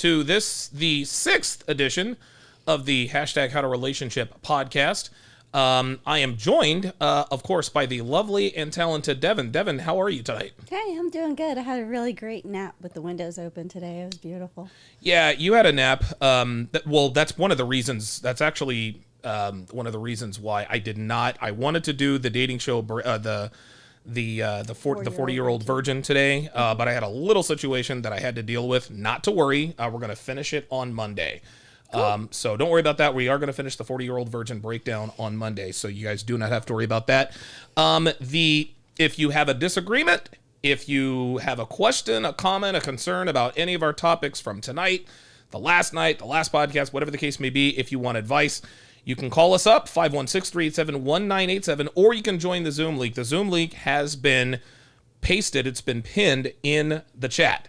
to the 6th edition of the hashtag How to Relationship podcast. I am joined, of course, by the lovely and talented Devon. Devon, how are you tonight? Hey, I'm doing good. I had a really great nap with the windows open today. It was beautiful. Yeah, you had a nap. That's one of the reasons. That's actually one of the reasons why I did not. I wanted to do the dating show, the 40-year-old virgin today, but I had a little situation that I had to deal with. Not to worry, we're going to finish it on Monday. Cool. So don't worry about that. We are going to finish the 40-year-old virgin breakdown on Monday, so you guys do not have to worry about that. If you have a disagreement, if you have a question, a comment, a concern about any of our topics from tonight, the last podcast, whatever the case may be, if you want advice, you can call us up, 516-387-1987, or you can join the Zoom link. The Zoom link has been pasted. It's been pinned in the chat.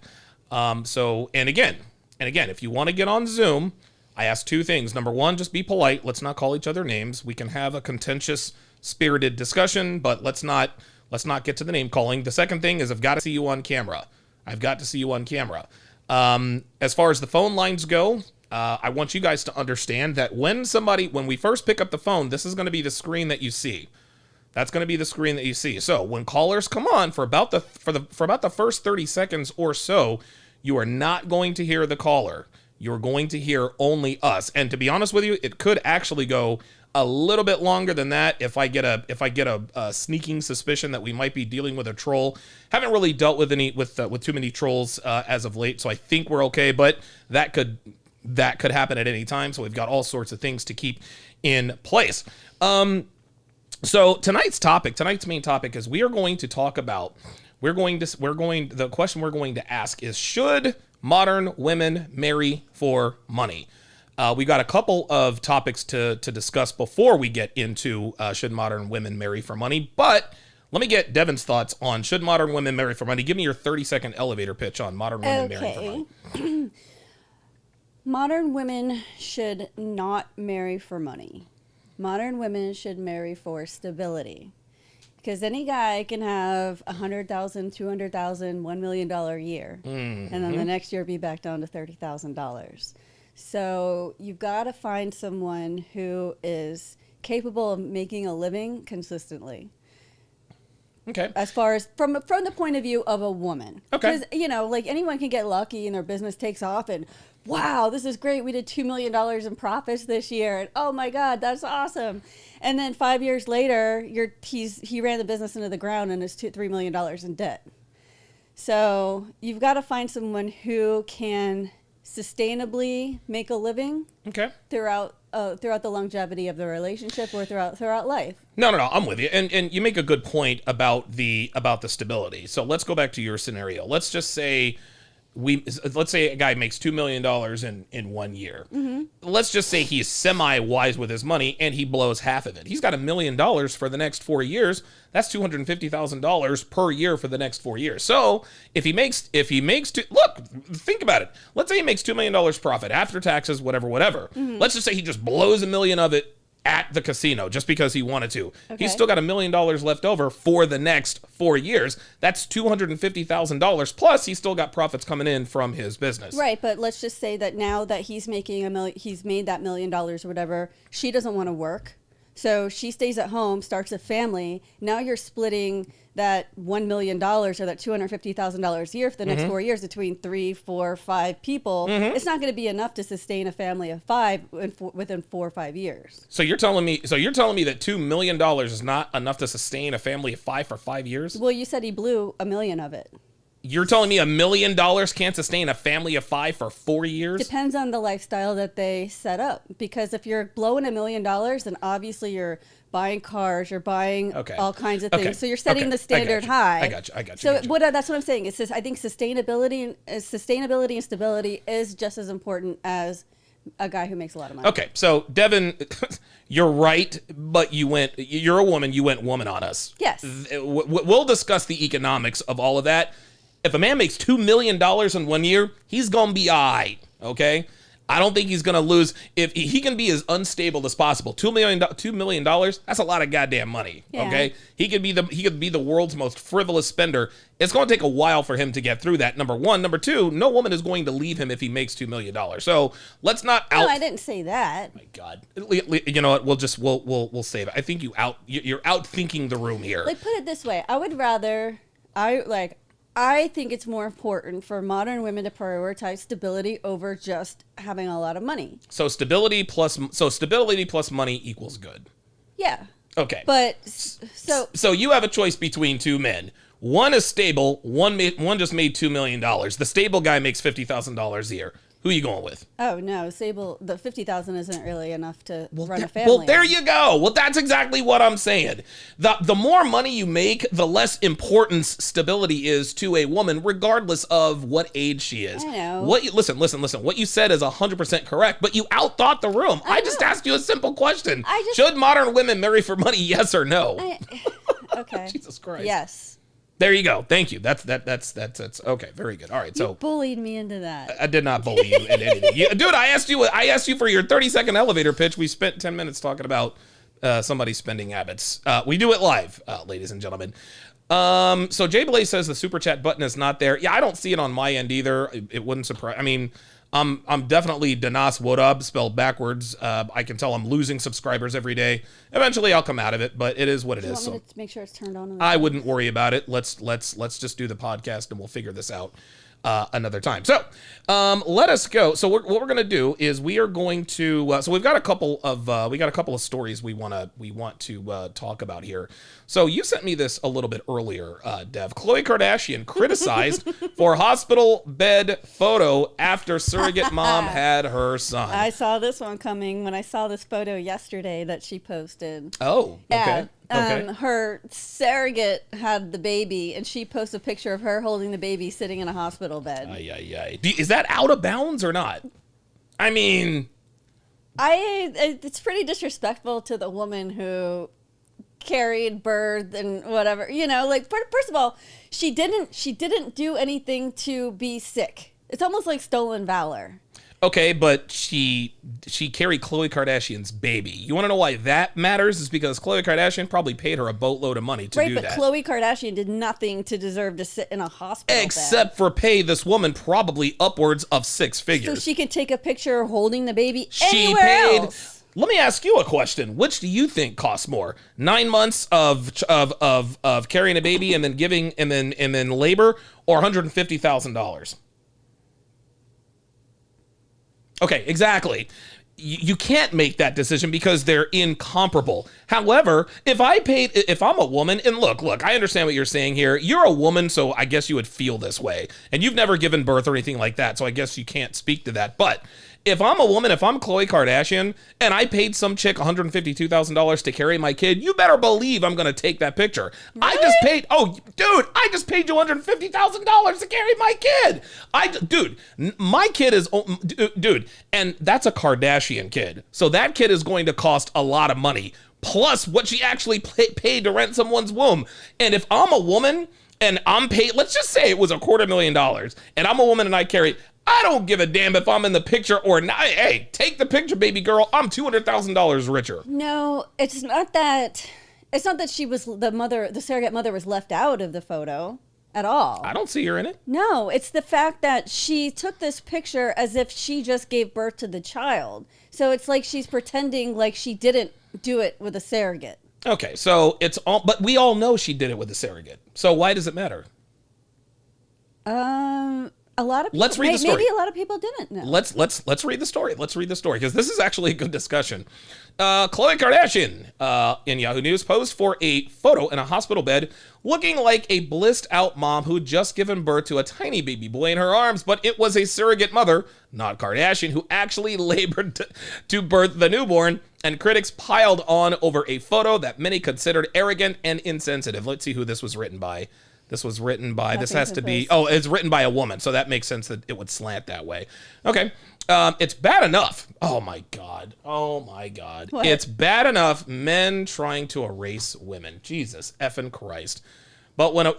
And again, if you want to get on Zoom, I ask two things. Number one, just be polite. Let's not call each other names. We can have a contentious, spirited discussion, but let's not get to the name calling. The second thing is I've got to see you on camera. As far as the phone lines go, I want you guys to understand that when we first pick up the phone, this is going to be the screen that you see. That's going to be the screen that you see. So when callers come on for about the first 30 seconds or so, you are not going to hear the caller. You're going to hear only us. And to be honest with you, it could actually go a little bit longer than that if I get a sneaking suspicion that we might be dealing with a troll. Haven't really dealt with too many trolls as of late, so I think we're okay. But that could happen at any time. So we've got all sorts of things to keep in place. So tonight's main topic is the question we're going to ask is, should modern women marry for money? We got a couple of topics to discuss before we get into should modern women marry for money. But let me get Devon's thoughts on should modern women marry for money. Give me your 30-second elevator pitch on modern women marrying for money. Modern women should not marry for money. Modern women should marry for stability. Because any guy can have $100,000, $200,000, $1 million a year. Mm-hmm. And then the next year be back down to $30,000. So you've got to find someone who is capable of making a living consistently. Okay. As far as from the point of view of a woman. Okay. Because, anyone can get lucky and their business takes off and, wow, this is great. We did $2 million in profits this year. And oh my God, that's awesome. And then 5 years later, he ran the business into the ground and is $3 million in debt. So you've got to find someone who can sustainably make a living. Okay. Throughout the longevity of the relationship or throughout life. No, I'm with you. And you make a good point about the stability. So let's go back to your scenario. Let's just say let's say a guy makes $2 million in 1 year. Mm-hmm. Let's just say he's semi-wise with his money and he blows half of it. He's got $1 million for the next 4 years. That's $250,000 per year for the next 4 years. So think about it. Let's say he makes $2 million profit after taxes, whatever. Mm-hmm. Let's just say he just blows $1 million of it at the casino just because he wanted to. Okay. He's still got $1 million left over for the next 4 years. That's $250,000 plus he's still got profits coming in from his business. Right, but let's just say that now that he's making he's made that $1 million or whatever, she doesn't want to work. So she stays at home, starts a family. Now you're splitting that $1 million or that $250,000 a year for the next 4 years between 3, 4, 5 people. Mm-hmm. It's not going to be enough to sustain a family of 5 within 4 or 5 years. So you're telling me that $2 million is not enough to sustain a family of 5 for 5 years? Well, you said he blew $1 million of it. You're telling me $1 million can't sustain a family of 5 for 4 years? Depends on the lifestyle that they set up. Because if you're blowing $1 million, then obviously you're buying cars, you're buying all kinds of things. Okay. So you're setting the standard high. I got you. So that's what I'm saying. It's just, I think sustainability and stability is just as important as a guy who makes a lot of money. Okay, so Devon, you're right, but you're a woman, you went woman on us. Yes. We'll discuss the economics of all of that. If a man makes $2 million in 1 year, he's going to be all right, okay? I don't think he's going to lose. If he can be as unstable as possible, $2 million, that's a lot of goddamn money. Yeah. Okay. He could be the world's most frivolous spender. It's going to take a while for him to get through that. Number one. Number two, no woman is going to leave him if he makes $2 million. So let's not No, I didn't say that. My God, you know what? We'll save it. I think you're out thinking the room here. Like, put it this way: I would rather, I think it's more important for modern women to prioritize stability over just having a lot of money. So stability plus money equals good. Yeah. Okay. But so you have a choice between two men. One is stable. One just made $2 million. The stable guy makes $50,000 a year. Who are you going with? Oh no, stable. The 50,000 isn't really enough to run a family. Well, there you go. Well, that's exactly what I'm saying. The more money you make, the less importance stability is to a woman, regardless of what age she is. I know. Listen. What you said is 100% correct, but you outthought the room. I just asked you a simple question. Should modern women marry for money? Yes or no? Okay. Jesus Christ. Yes. There you go. Thank you. That's okay. Very good. All right. So you bullied me into that. I did not bully you in anything. Dude, I asked you for your 30-second elevator pitch. We spent 10 minutes talking about somebody's spending habits. We do it live, ladies and gentlemen. So Jay Blaze says the super chat button is not there. Yeah, I don't see it on my end either. It wouldn't surprise. I mean, I'm definitely Danas Wodab spelled backwards. I can tell I'm losing subscribers every day. Eventually I'll come out of it, but it is what it is. You want me to make sure it's turned on? I wouldn't worry about it. Let's just do the podcast and we'll figure this out another time. So let us go. So what we're gonna do is we are going to. So we've got a couple of stories we want to talk about here. So you sent me this a little bit earlier, Dev. Khloe Kardashian criticized for hospital bed photo after surrogate mom had her son. I saw this one coming when I saw this photo yesterday that she posted. Oh, okay. Yeah. Okay. Her surrogate had the baby, and she posted a picture of her holding the baby sitting in a hospital bed. Is that out of bounds or not? I mean, it's pretty disrespectful to the woman who carried, birthed, and whatever. You know, like, first of all, she didn't do anything to be sick. It's almost like stolen valor. Okay, but she carried Khloe Kardashian's baby. You want to know why that matters? Is because Khloe Kardashian probably paid her a boatload of money to do that. Right, but Khloe Kardashian did nothing to deserve to sit in a hospital except for pay this woman probably upwards of 6 figures. So she can take a picture holding the baby anywhere else. Let me ask you a question. Which do you think costs more? 9 months of carrying a baby and then giving and then labor, or $150,000? Okay, exactly. You can't make that decision because they're incomparable. However, if I'm a woman, and look, I understand what you're saying here. You're a woman, so I guess you would feel this way. And you've never given birth or anything like that, so I guess you can't speak to that. But if I'm a woman, if I'm Khloe Kardashian, and I paid some chick $152,000 to carry my kid, you better believe I'm going to take that picture. Really? I just paid you $150,000 to carry my kid. My kid is, and that's a Kardashian kid. So that kid is going to cost a lot of money, plus what she actually paid to rent someone's womb. And if I'm a woman and I'm paid, let's just say it was $250,000, and I'm a woman and I carry, I don't give a damn if I'm in the picture or not. Hey, take the picture, baby girl. I'm $200,000 richer. No, it's not that she was the surrogate mother was left out of the photo at all. I don't see her in it. No, it's the fact that she took this picture as if she just gave birth to the child. So it's like she's pretending like she didn't do it with a surrogate. Okay, so but we all know she did it with a surrogate. So why does it matter? A lot of people, let's read the story. Maybe a lot of people didn't know. Let's read the story. Let's read the story because this is actually a good discussion. Khloe Kardashian in Yahoo News posed for a photo in a hospital bed looking like a blissed out mom who'd just given birth to a tiny baby boy in her arms, but it was a surrogate mother, not Kardashian, who actually labored to birth the newborn, and critics piled on over a photo that many considered arrogant and insensitive. Let's see who this was written by. It's written by a woman, so that makes sense that it would slant that way. Okay. It's bad enough. Oh my God. What? It's bad enough men trying to erase women. Jesus effing Christ. But when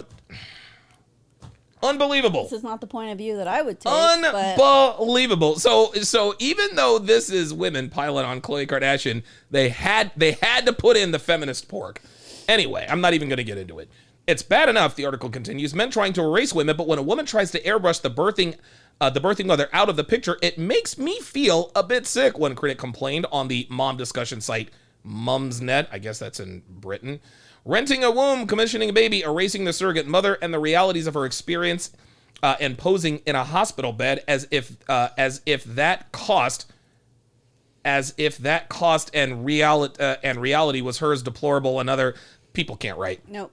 Unbelievable. This is not the point of view that I would take. But Unbelievable. So even though this is women piling on Khloe Kardashian, they had to put in the feminist pork. Anyway, I'm not even going to get into it. It's bad enough, the article continues, men trying to erase women, but when a woman tries to airbrush the birthing mother out of the picture, it makes me feel a bit sick, one critic complained on the mom discussion site Mumsnet. I guess that's in Britain. Renting a womb, commissioning a baby, erasing the surrogate mother, and the realities of her experience, and posing in a hospital bed as if that cost and reality was hers deplorable. Another people can't write. nope.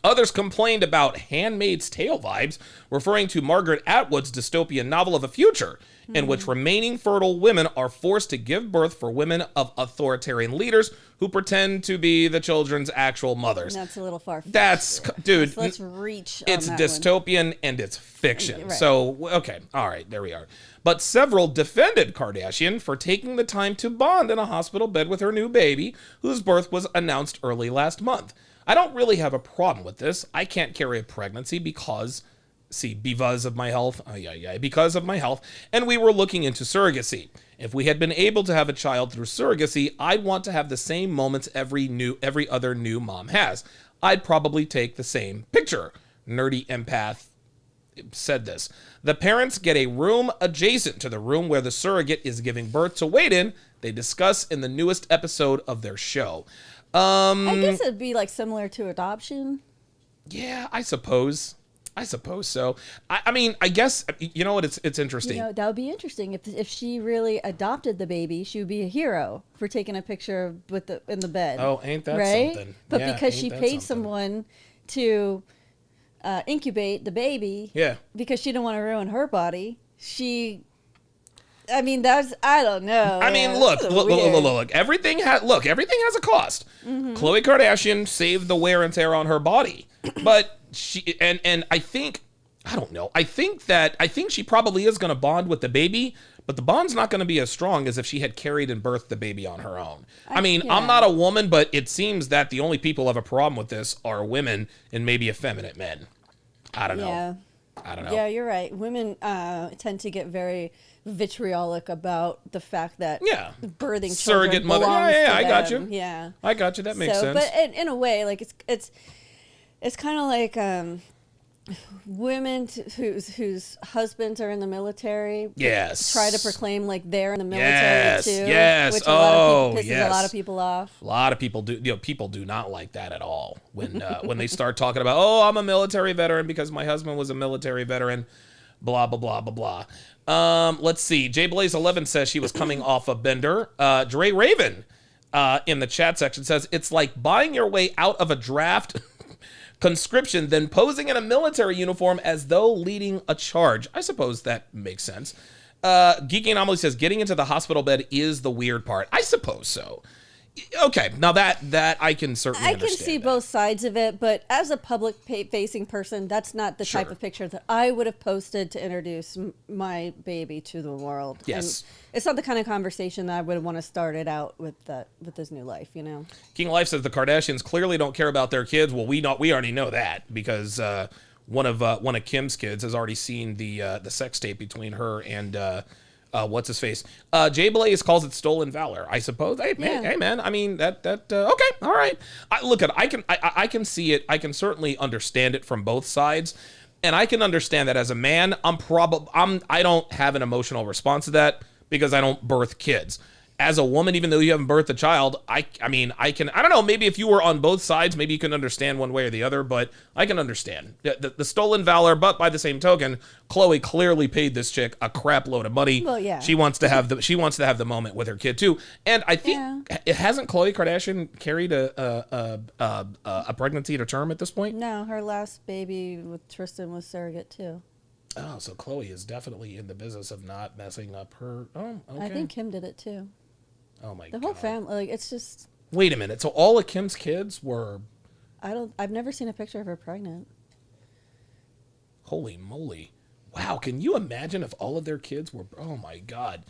Others complained about Handmaid's Tale vibes, referring to Margaret Atwood's dystopian novel of a future in which remaining fertile women are forced to give birth for women of authoritarian leaders who pretend to be the children's actual mothers. That's a little far. Dude, Let's reach. it's on that dystopian and it's fiction. Right. So, okay, all right, there we are. But several defended Kardashian for taking the time to bond in a hospital bed with her new baby, whose birth was announced early last month. I don't really have a problem with this. I can't carry a pregnancy because of my health. Because of my health. And we were looking into surrogacy. If we had been able to have a child through surrogacy, I'd want to have the same moments every other new mom has. I'd probably take the same picture. Nerdy empath said this. The parents get a room adjacent to the room where the surrogate is giving birth to wait in. They discuss in the newest episode of their show. I guess it'd be like similar to adoption. Yeah, I suppose so. I mean, I guess, you know what, it's interesting. You know, that would be interesting. If she really adopted the baby, she would be a hero for taking a picture in the bed. Oh, ain't that right? something? But Yeah, because ain't she that paid something. someone to incubate the baby, Yeah. because she didn't want to ruin her body, I mean, I don't know. I mean, look. Everything has a cost. Khloe Kardashian saved the wear and tear on her body, but I think she probably is going to bond with the baby, but the bond's not going to be as strong as if she had carried and birthed the baby on her own. I'm not a woman, but it seems that the only people who have a problem with this are women and maybe effeminate men. I don't know. Yeah, you're right. Women tend to get very vitriolic about the fact that birthing surrogate children mother. belongs to I got them. you. Yeah, I got you. That makes sense. But in a way, like it's kind of like women whose husbands are in the military. Yes. Try to proclaim like they're in the military too. Yes. Which pisses a lot of people off. A lot of people do. People do not like that at all when they start talking about, I'm a military veteran because my husband was a military veteran. Blah blah blah blah blah. Let's see. Jay Blaze 11 says she was coming off a bender. Dre Raven in the chat section says it's like buying your way out of a draft conscription, then posing in a military uniform as though leading a charge. I suppose that makes sense. Geeky Anomaly says getting into the hospital bed is the weird part. I suppose so. Okay, now that I can certainly understand. I can see both sides of it, but as a public-facing person, that's not the type of picture that I would have posted to introduce my baby to the world. Yes. And it's not the kind of conversation that I would want to start it out with this new life, you know? King of Life says the Kardashians clearly don't care about their kids. Well, we already know that because one of Kim's kids has already seen the sex tape between her and what's his face? Jay Blaze calls it stolen valor. I suppose. Hey man. I mean that. Okay, all right. I can see it. I can certainly understand it from both sides, and I can understand that as a man. I don't have an emotional response to that because I don't birth kids. As a woman, even though you haven't birthed a child, I don't know, maybe if you were on both sides, maybe you can understand one way or the other, but I can understand the stolen valor. But by the same token, Khloe clearly paid this chick a crap load of money. Well, yeah. She wants to have the moment with her kid too. And I think it hasn't Khloe Kardashian carried a pregnancy to term at this point? No, her last baby with Tristan was surrogate too. Oh, so Khloe is definitely in the business of not messing up her. Oh, okay. I think Kim did it too. Oh my God. The whole family, like, it's just. Wait a minute. So all of Kim's kids were. I've never seen a picture of her pregnant. Holy moly. Wow. Can you imagine if all of their kids were. Oh my God.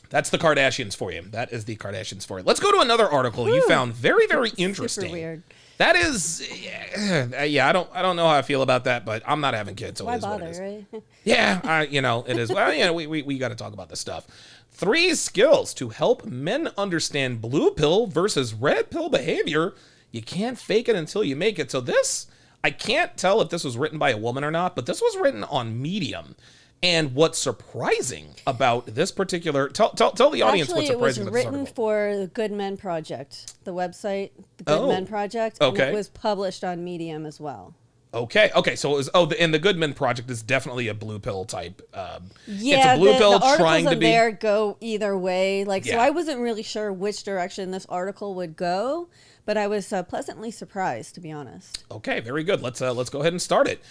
That's the Kardashians for you. That is the Kardashians for you. Let's go to another article you found very, very interesting. Super weird. That is, yeah. I don't know how I feel about that, but I'm not having kids, so Why it is bother, what it is. right? Yeah, it is. Well, we got to talk about this stuff. 3 skills to help men understand blue pill versus red pill behavior. You can't fake it until you make it. So this, I can't tell if this was written by a woman or not, but this was written on Medium. And what's surprising about this particular, tell the audience what's surprising about this article. It was written for the Good Men Project, the website, the Good Men Project. Okay. And it was published on Medium as well. Okay. So it was, and the Good Men Project is definitely a blue pill type. Yeah, it's a blue pill the trying to articles be. there go either way. So Yeah. I wasn't really sure which direction this article would go, but I was pleasantly surprised, to be honest. Okay, very good. Let's go ahead and start it.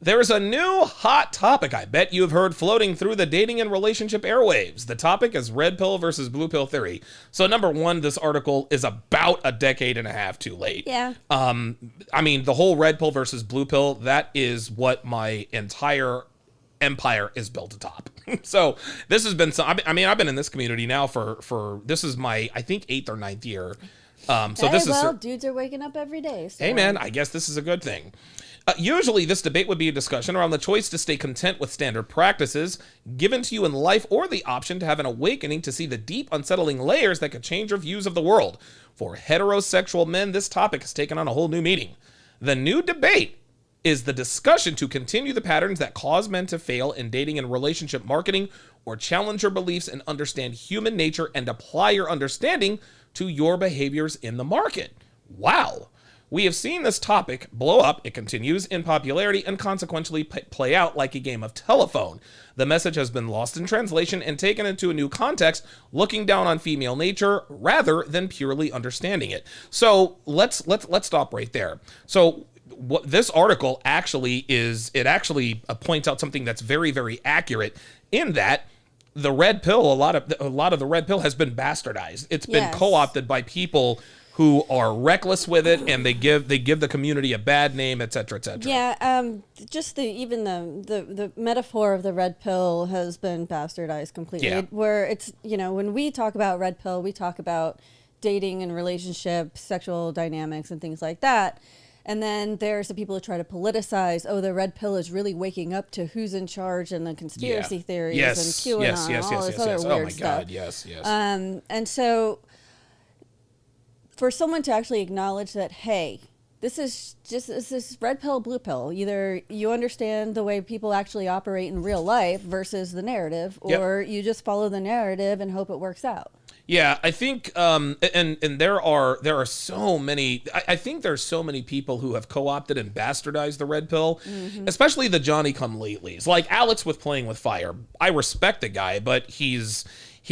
There's a new hot topic I bet you have heard floating through the dating and relationship airwaves. The topic is red pill versus blue pill theory. So number one, this article is about a decade and a half too late. Yeah. I mean, the whole red pill versus blue pill, that is what my entire empire is built atop. So this has been I've been in this community now for this is my, I think, 8th or 9th year. Dudes are waking up every day. So. Hey man, I guess this is a good thing. Usually this debate would be a discussion around the choice to stay content with standard practices given to you in life, or the option to have an awakening to see the deep, unsettling layers that could change your views of the world. For heterosexual men, this topic has taken on a whole new meaning. The new debate is the discussion to continue the patterns that cause men to fail in dating and relationship marketing, or challenge your beliefs and understand human nature and apply your understanding to your behaviors in the market. Wow. We have seen this topic blow up, it continues, in popularity and consequentially play out like a game of telephone. The message has been lost in translation and taken into a new context, looking down on female nature rather than purely understanding it. So let's stop right there. So what this article actually is, it actually points out something that's very, very accurate, in that the red pill, a lot of the red pill has been bastardized. It's been co-opted by people who are reckless with it, and they give the community a bad name, et cetera, et cetera. Yeah, just the metaphor of the red pill has been bastardized completely. Yeah. Where it's, when we talk about red pill, we talk about dating and relationships, sexual dynamics, and things like that. And then there's the people who try to politicize, the red pill is really waking up to who's in charge and the conspiracy theories and QAnon and all this other weird stuff. Oh my God, yes. And so for someone to actually acknowledge that, hey, this is red pill, blue pill. Either you understand the way people actually operate in real life versus the narrative, or you just follow the narrative and hope it works out. Yeah, I think, and there are so many. I think there's so many people who have co-opted and bastardized the red pill, especially the Johnny-come-latelys. Like Alex with Playing with Fire. I respect the guy, but he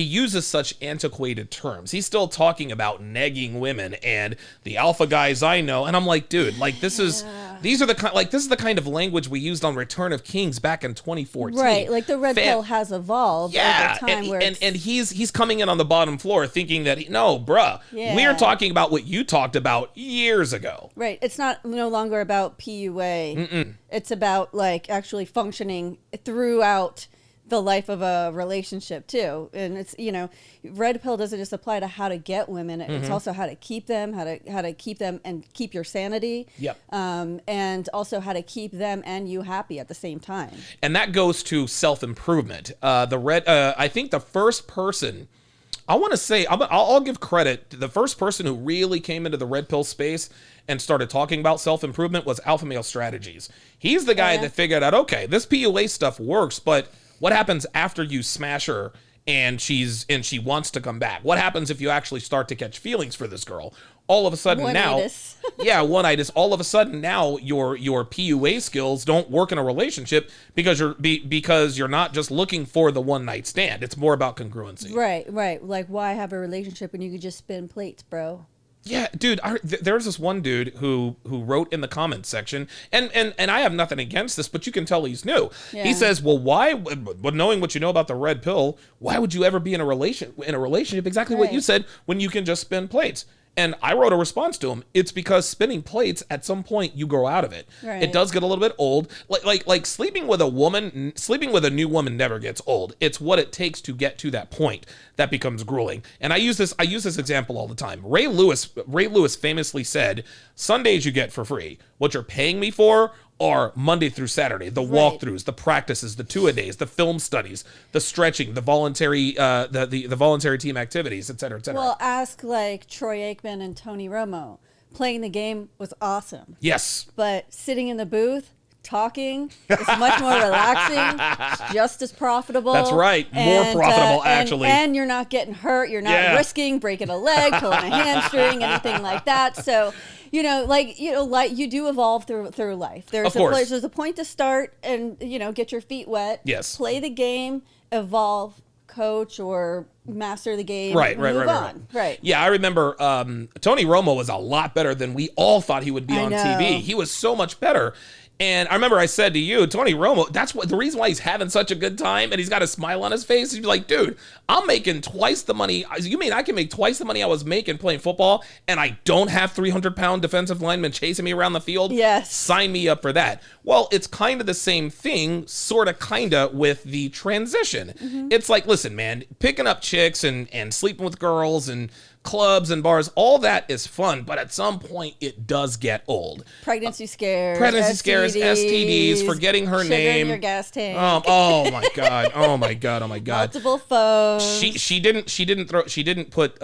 uses such antiquated terms. He's still talking about negging women and the alpha guys I know, and I'm like, dude, like this is the kind of language we used on Return of Kings back in 2014. Right, like the red pill has evolved over time. And he's coming in on the bottom floor thinking that we're talking about what you talked about years ago. Right, it's no longer about PUA. It's about like actually functioning throughout the life of a relationship too. And it's, red pill doesn't just apply to how to get women. It's also how to keep them, how to keep them and keep your sanity. Yep. And also how to keep them and you happy at the same time. And that goes to self-improvement. I think the first person, I want to say, I'll give credit to the first person who really came into the red pill space and started talking about self-improvement was Alpha Male Strategies. He's the guy that figured out, okay, this PUA stuff works, but what happens after you smash her and she wants to come back? What happens if you actually start to catch feelings for this girl? All of a sudden One-itis. one-itis. All of a sudden now your PUA skills don't work in a relationship because you're not just looking for the one night stand. It's more about congruency. Right. Like, why have a relationship when you could just spin plates, bro? Yeah, dude, there's this one dude who wrote in the comments section, and I have nothing against this, but you can tell he's new. Yeah. He says, well, why, knowing what you know about the red pill, why would you ever be in a relationship, exactly what you said, when you can just spin plates? And I wrote a response to him. It's because spinning plates, at some point, you grow out of it. Right. It does get a little bit old. Like sleeping with a new woman never gets old. It's what it takes to get to that point that becomes grueling. And I use this example all the time. Ray Lewis famously said, Sundays you get for free. What you're paying me for are Monday through Saturday, the walkthroughs, the practices, the two-a-days, the film studies, the stretching, the voluntary the voluntary team activities, et cetera, et cetera. Well, ask like Troy Aikman and Tony Romo. Playing the game was awesome. Yes. But sitting in the booth, talking is much more relaxing, just as profitable. That's right. More profitable, actually. And you're not getting hurt. You're not risking breaking a leg, pulling a hamstring, anything like that. So, like you do evolve through life. There's a point to start and, get your feet wet. Yes. Play the game, evolve, coach, or master the game. Right. Yeah, I remember Tony Romo was a lot better than we all thought he would be on TV. He was so much better. And I remember I said to you, Tony Romo, that's what the reason why he's having such a good time and he's got a smile on his face. He's like, dude, I'm making twice the money. You mean I can make twice the money I was making playing football and I don't have 300-pound defensive linemen chasing me around the field? Yes. Sign me up for that. Well, it's kind of the same thing, sort of, kind of, with the transition. Mm-hmm. It's like, listen, man, picking up chicks and sleeping with girls and clubs and bars, all that is fun, but at some point it does get old. Pregnancy scares, STDs, forgetting her name. In your gas tank. Oh my god. Multiple phones. She didn't put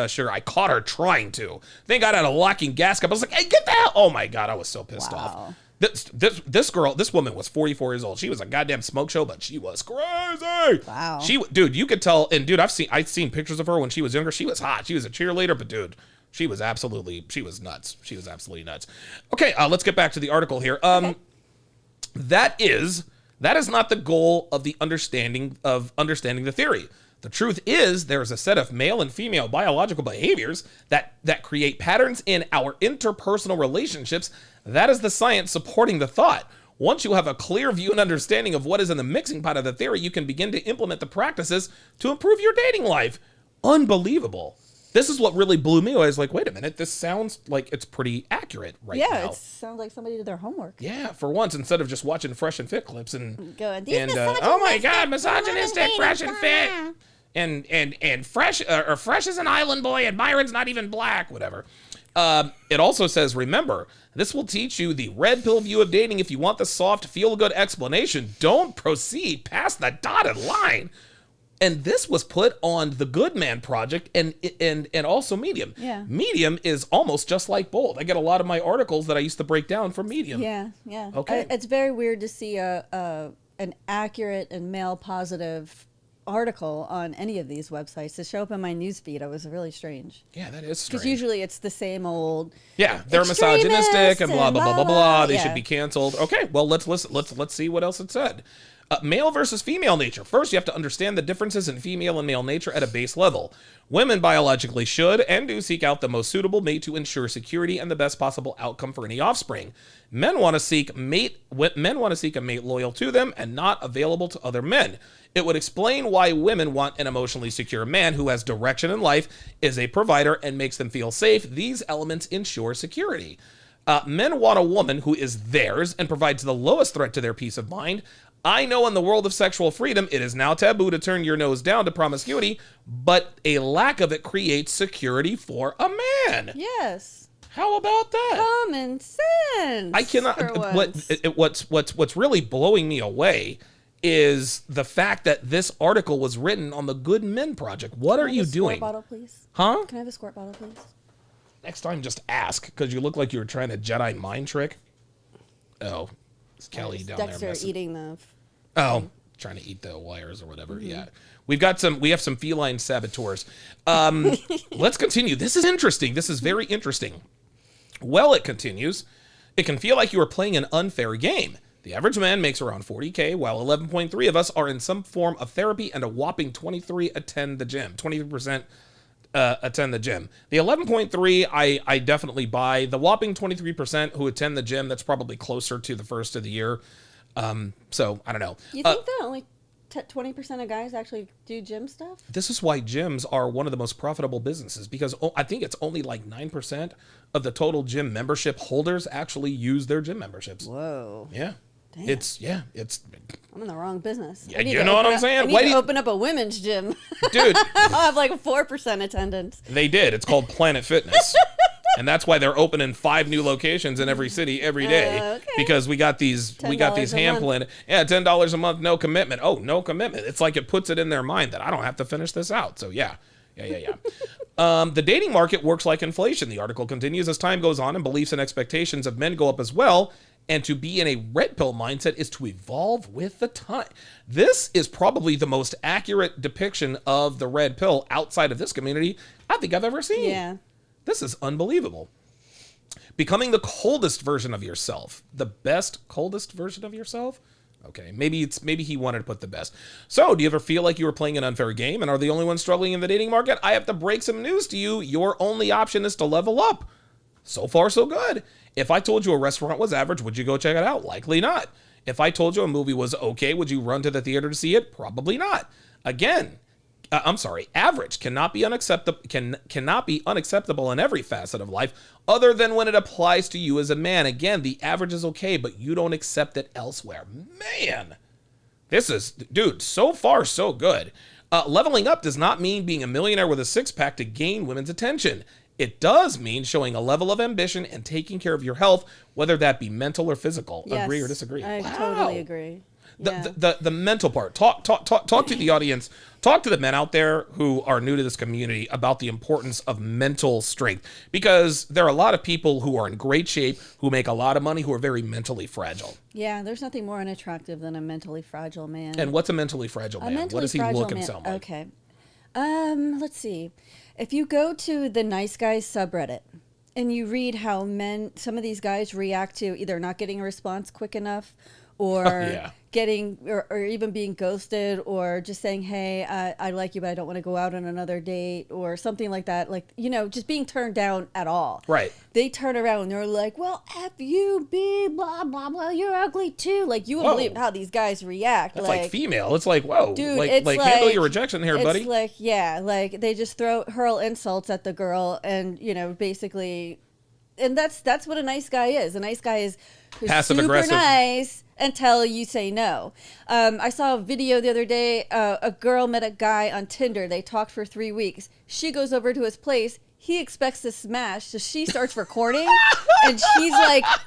sugar. I caught her trying to. Thank God I had a locking gas cup. I was like, hey, get the hell. Oh my god, I was so pissed off. This woman was 44 years old. She was a goddamn smoke show, but she was crazy. Wow. Dude, you could tell. And dude, I've seen pictures of her when she was younger. She was hot. She was a cheerleader, but dude, she was nuts. She was absolutely nuts. Okay, let's get back to the article here. That is not the goal of the understanding the theory. The truth is, there is a set of male and female biological behaviors that create patterns in our interpersonal relationships. That is the science supporting the thought. Once you have a clear view and understanding of what is in the mixing pot of the theory, you can begin to implement the practices to improve your dating life. Unbelievable. This is what really blew me away. I was like, wait a minute, this sounds like it's pretty accurate now. Yeah, it sounds like somebody did their homework. Yeah, for once, instead of just watching Fresh and Fit clips and oh my God, misogynistic Fresh and Fit. And Fresh is an island boy and Byron's not even black, whatever. It also says, remember, this will teach you the red pill view of dating. If you want the soft, feel-good explanation, don't proceed past the dotted line. And this was put on the Good Man Project and also Medium. Yeah. Medium is almost just like Bold. I get a lot of my articles that I used to break down from Medium. Yeah. Okay. It's very weird to see an accurate and male-positive article on any of these websites to show up in my newsfeed. It was really strange. Yeah, that is strange. Because usually it's the same old. Yeah, they're misogynistic and blah blah blah blah blah. They yeah. should be canceled. Okay, well let's see what else it said. Male versus female nature. First, you have to understand the differences in female and male nature at a base level. Women biologically should and do seek out the most suitable mate to ensure security and the best possible outcome for any offspring. Men want to seek a mate loyal to them and not available to other men. It would explain why women want an emotionally secure man who has direction in life, is a provider, and makes them feel safe. These elements ensure security. Men want a woman who is theirs and provides the lowest threat to their peace of mind. I know in the world of sexual freedom, it is now taboo to turn your nose down to promiscuity, but a lack of it creates security for a man. Yes. How about that? Common sense. I cannot. What's really blowing me away is the fact that this article was written on the Good Men Project. What are you doing? Can I have a squirt bottle, please? Huh? Can I have a squirt bottle, please? Next time, just ask, because you look like you were trying to Jedi mind trick. Oh, it's Kelly down Dexter there. Dexter eating the. Trying to eat the wires or whatever. Mm-hmm. Yeah, we have some feline saboteurs. Let's continue. This is interesting. This is very interesting. Well, it continues. It can feel like you are playing an unfair game. The average man makes around $40K, while 11.3 of us are in some form of therapy, and a whopping 23% attend the gym. 23% attend the gym. The 11.3, I definitely buy. The whopping 23% who attend the gym, that's probably closer to the first of the year. So I don't know. You think that only 20% of guys actually do gym stuff? This is why gyms are one of the most profitable businesses, because I think it's only like 9% of the total gym membership holders actually use their gym memberships. Whoa. Yeah. Damn. It's I'm in the wrong business. Yeah, you know what I'm saying? I need to open up a women's gym. Dude. I'll have like 4% attendance. They did. It's called Planet Fitness. And that's why they're opening 5 new locations in every city every day. Okay. Because we got these handling. Yeah, $10 a month, no commitment. Oh, no commitment. It's like it puts it in their mind that I don't have to finish this out. So yeah. The dating market works like inflation. The article continues, as time goes on and beliefs and expectations of men go up as well. And to be in a red pill mindset is to evolve with the time. This is probably the most accurate depiction of the red pill outside of this community I think I've ever seen. Yeah. This is unbelievable. Becoming the coldest version of yourself. The best, coldest version of yourself? Okay, maybe he wanted to put the best. So, do you ever feel like you were playing an unfair game and are the only one struggling in the dating market? I have to break some news to you. Your only option is to level up. So far, so good. If I told you a restaurant was average, would you go check it out? Likely not. If I told you a movie was okay, would you run to the theater to see it? Probably not. Again, average cannot be unacceptable. Cannot be unacceptable in every facet of life, other than when it applies to you as a man. Again, the average is okay, but you don't accept it elsewhere. Man, this is, dude, so far so good. Leveling up does not mean being a millionaire with a six-pack to gain women's attention. It does mean showing a level of ambition and taking care of your health, whether that be mental or physical. Yes, agree or disagree? I Wow. totally agree. Yeah. The mental part. Talk to the audience. Talk to the men out there who are new to this community about the importance of mental strength, because there are a lot of people who are in great shape, who make a lot of money, who are very mentally fragile. Yeah, there's nothing more unattractive than a mentally fragile man. And what's a mentally fragile man? What does he look and sound like? Okay. Let's see. If you go to the Nice Guys subreddit and you read how some of these guys react to either not getting a response quick enough, or Yeah. getting, or even being ghosted, or just saying, hey, I like you, but I don't want to go out on another date, or something like that. Like, just being turned down at all. Right. They turn around and they're like, well, F you, B, blah, blah, blah, you're ugly too. Like, you wouldn't Whoa. believe how these guys react. That's like female. It's like, whoa. Dude, like, it's handle like- your rejection here, it's buddy. like, yeah, like they just hurl insults at the girl, and basically, and that's what a nice guy is. A nice guy is Passive super aggressive. nice until you say no. I saw a video the other day. A girl met a guy on Tinder. They talked for 3 weeks. She goes over to his place. He expects to smash, so she starts recording, and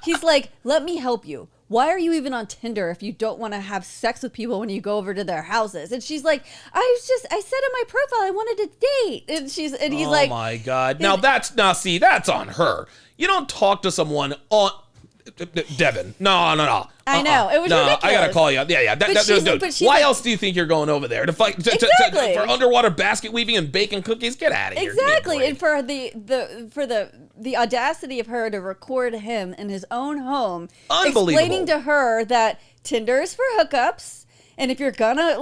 he's like, let me help you. Why are you even on Tinder if you don't want to have sex with people when you go over to their houses? And she's like, I said in my profile I wanted to date. And he's like, oh my God. Now that's on her. You don't talk to someone on Devon. No. I know. It was ridiculous. I gotta call you. Yeah. Dude, she's why like- else do you think you're going over there to fight Exactly. for underwater basket weaving and baking cookies? Get out of here. Exactly, and for the audacity of her to record him in his own home, Unbelievable. explaining to her that Tinder is for hookups, and if you're gonna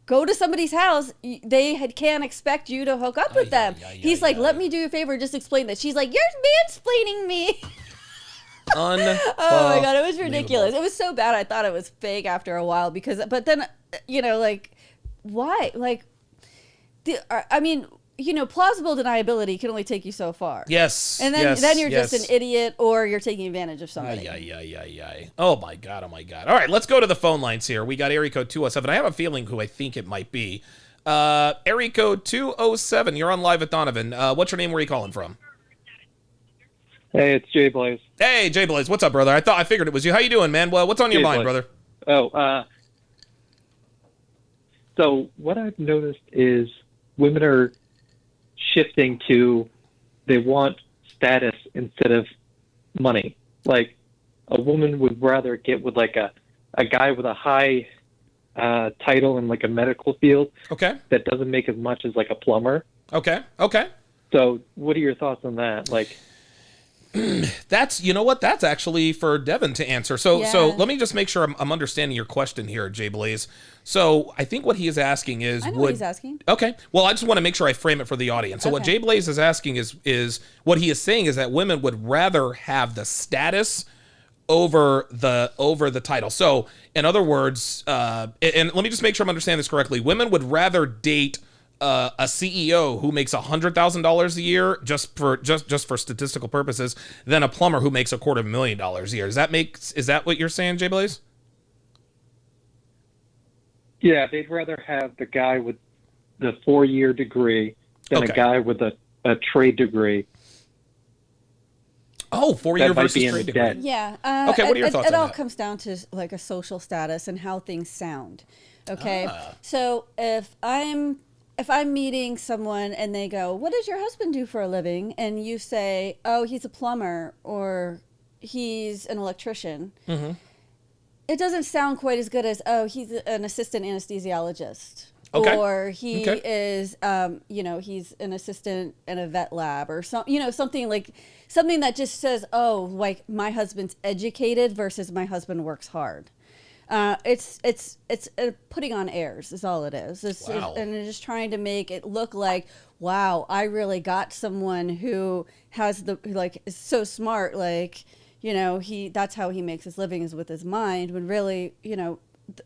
go to somebody's house, they can't expect you to hook up with them. He's like, let me do you a favor, just explain that. She's like, you're mansplaining me. Oh my God, it was ridiculous. It was so bad I thought it was fake after a while, but then, why? Plausible deniability can only take you so far. Yes. And then you're just an idiot, or you're taking advantage of somebody. Oh my God. All right, let's go to the phone lines here. We got area code 207. I have a feeling who I think it might be. Area code 207. You're on live with Donovan. What's your name? Where are you calling from? Hey, it's Jay Blaze. Hey, Jay Blaze. What's up, brother? I figured it was you. How you doing, man? Well, what's on your mind, brother? So what I've noticed is women are shifting to, they want status instead of money. Like, a woman would rather get with like a guy with a high title in like a medical field. Okay. That doesn't make as much as like a plumber. Okay. So what are your thoughts on that? Like, that's actually for Devon to answer. So let me just make sure I'm understanding your question here, Jay Blaze. So I think what he is asking is, I know what he's asking. Okay. Well, I just want to make sure I frame it for the audience. So what Jay Blaze is asking is what he is saying is that women would rather have the status over the title. So in other words, and let me just make sure I'm understanding this correctly. Women would rather date a CEO who makes $100,000 a year just for statistical purposes than a plumber who makes $250,000 a year. Is that what you're saying, Jay Blaze? Yeah, they'd rather have the guy with the 4-year degree than a guy with a trade degree. Oh, 4-year versus be in trade the degree. debt. Yeah. Okay, what are your thoughts It on all that? comes down to like a social status and how things sound. Okay. So if I'm meeting someone and they go, "What does your husband do for a living?" and you say, "Oh, he's a plumber," or "He's an electrician," it doesn't sound quite as good as, "Oh, he's an assistant anesthesiologist." Okay. Or he is, he's an assistant in a vet lab, or something that just says, "Oh, like my husband's educated versus my husband works hard." It's putting on airs is all it is. Wow. And it's just trying to make it look like, wow, I really got someone who has is so smart, that's how he makes his living is with his mind, when really,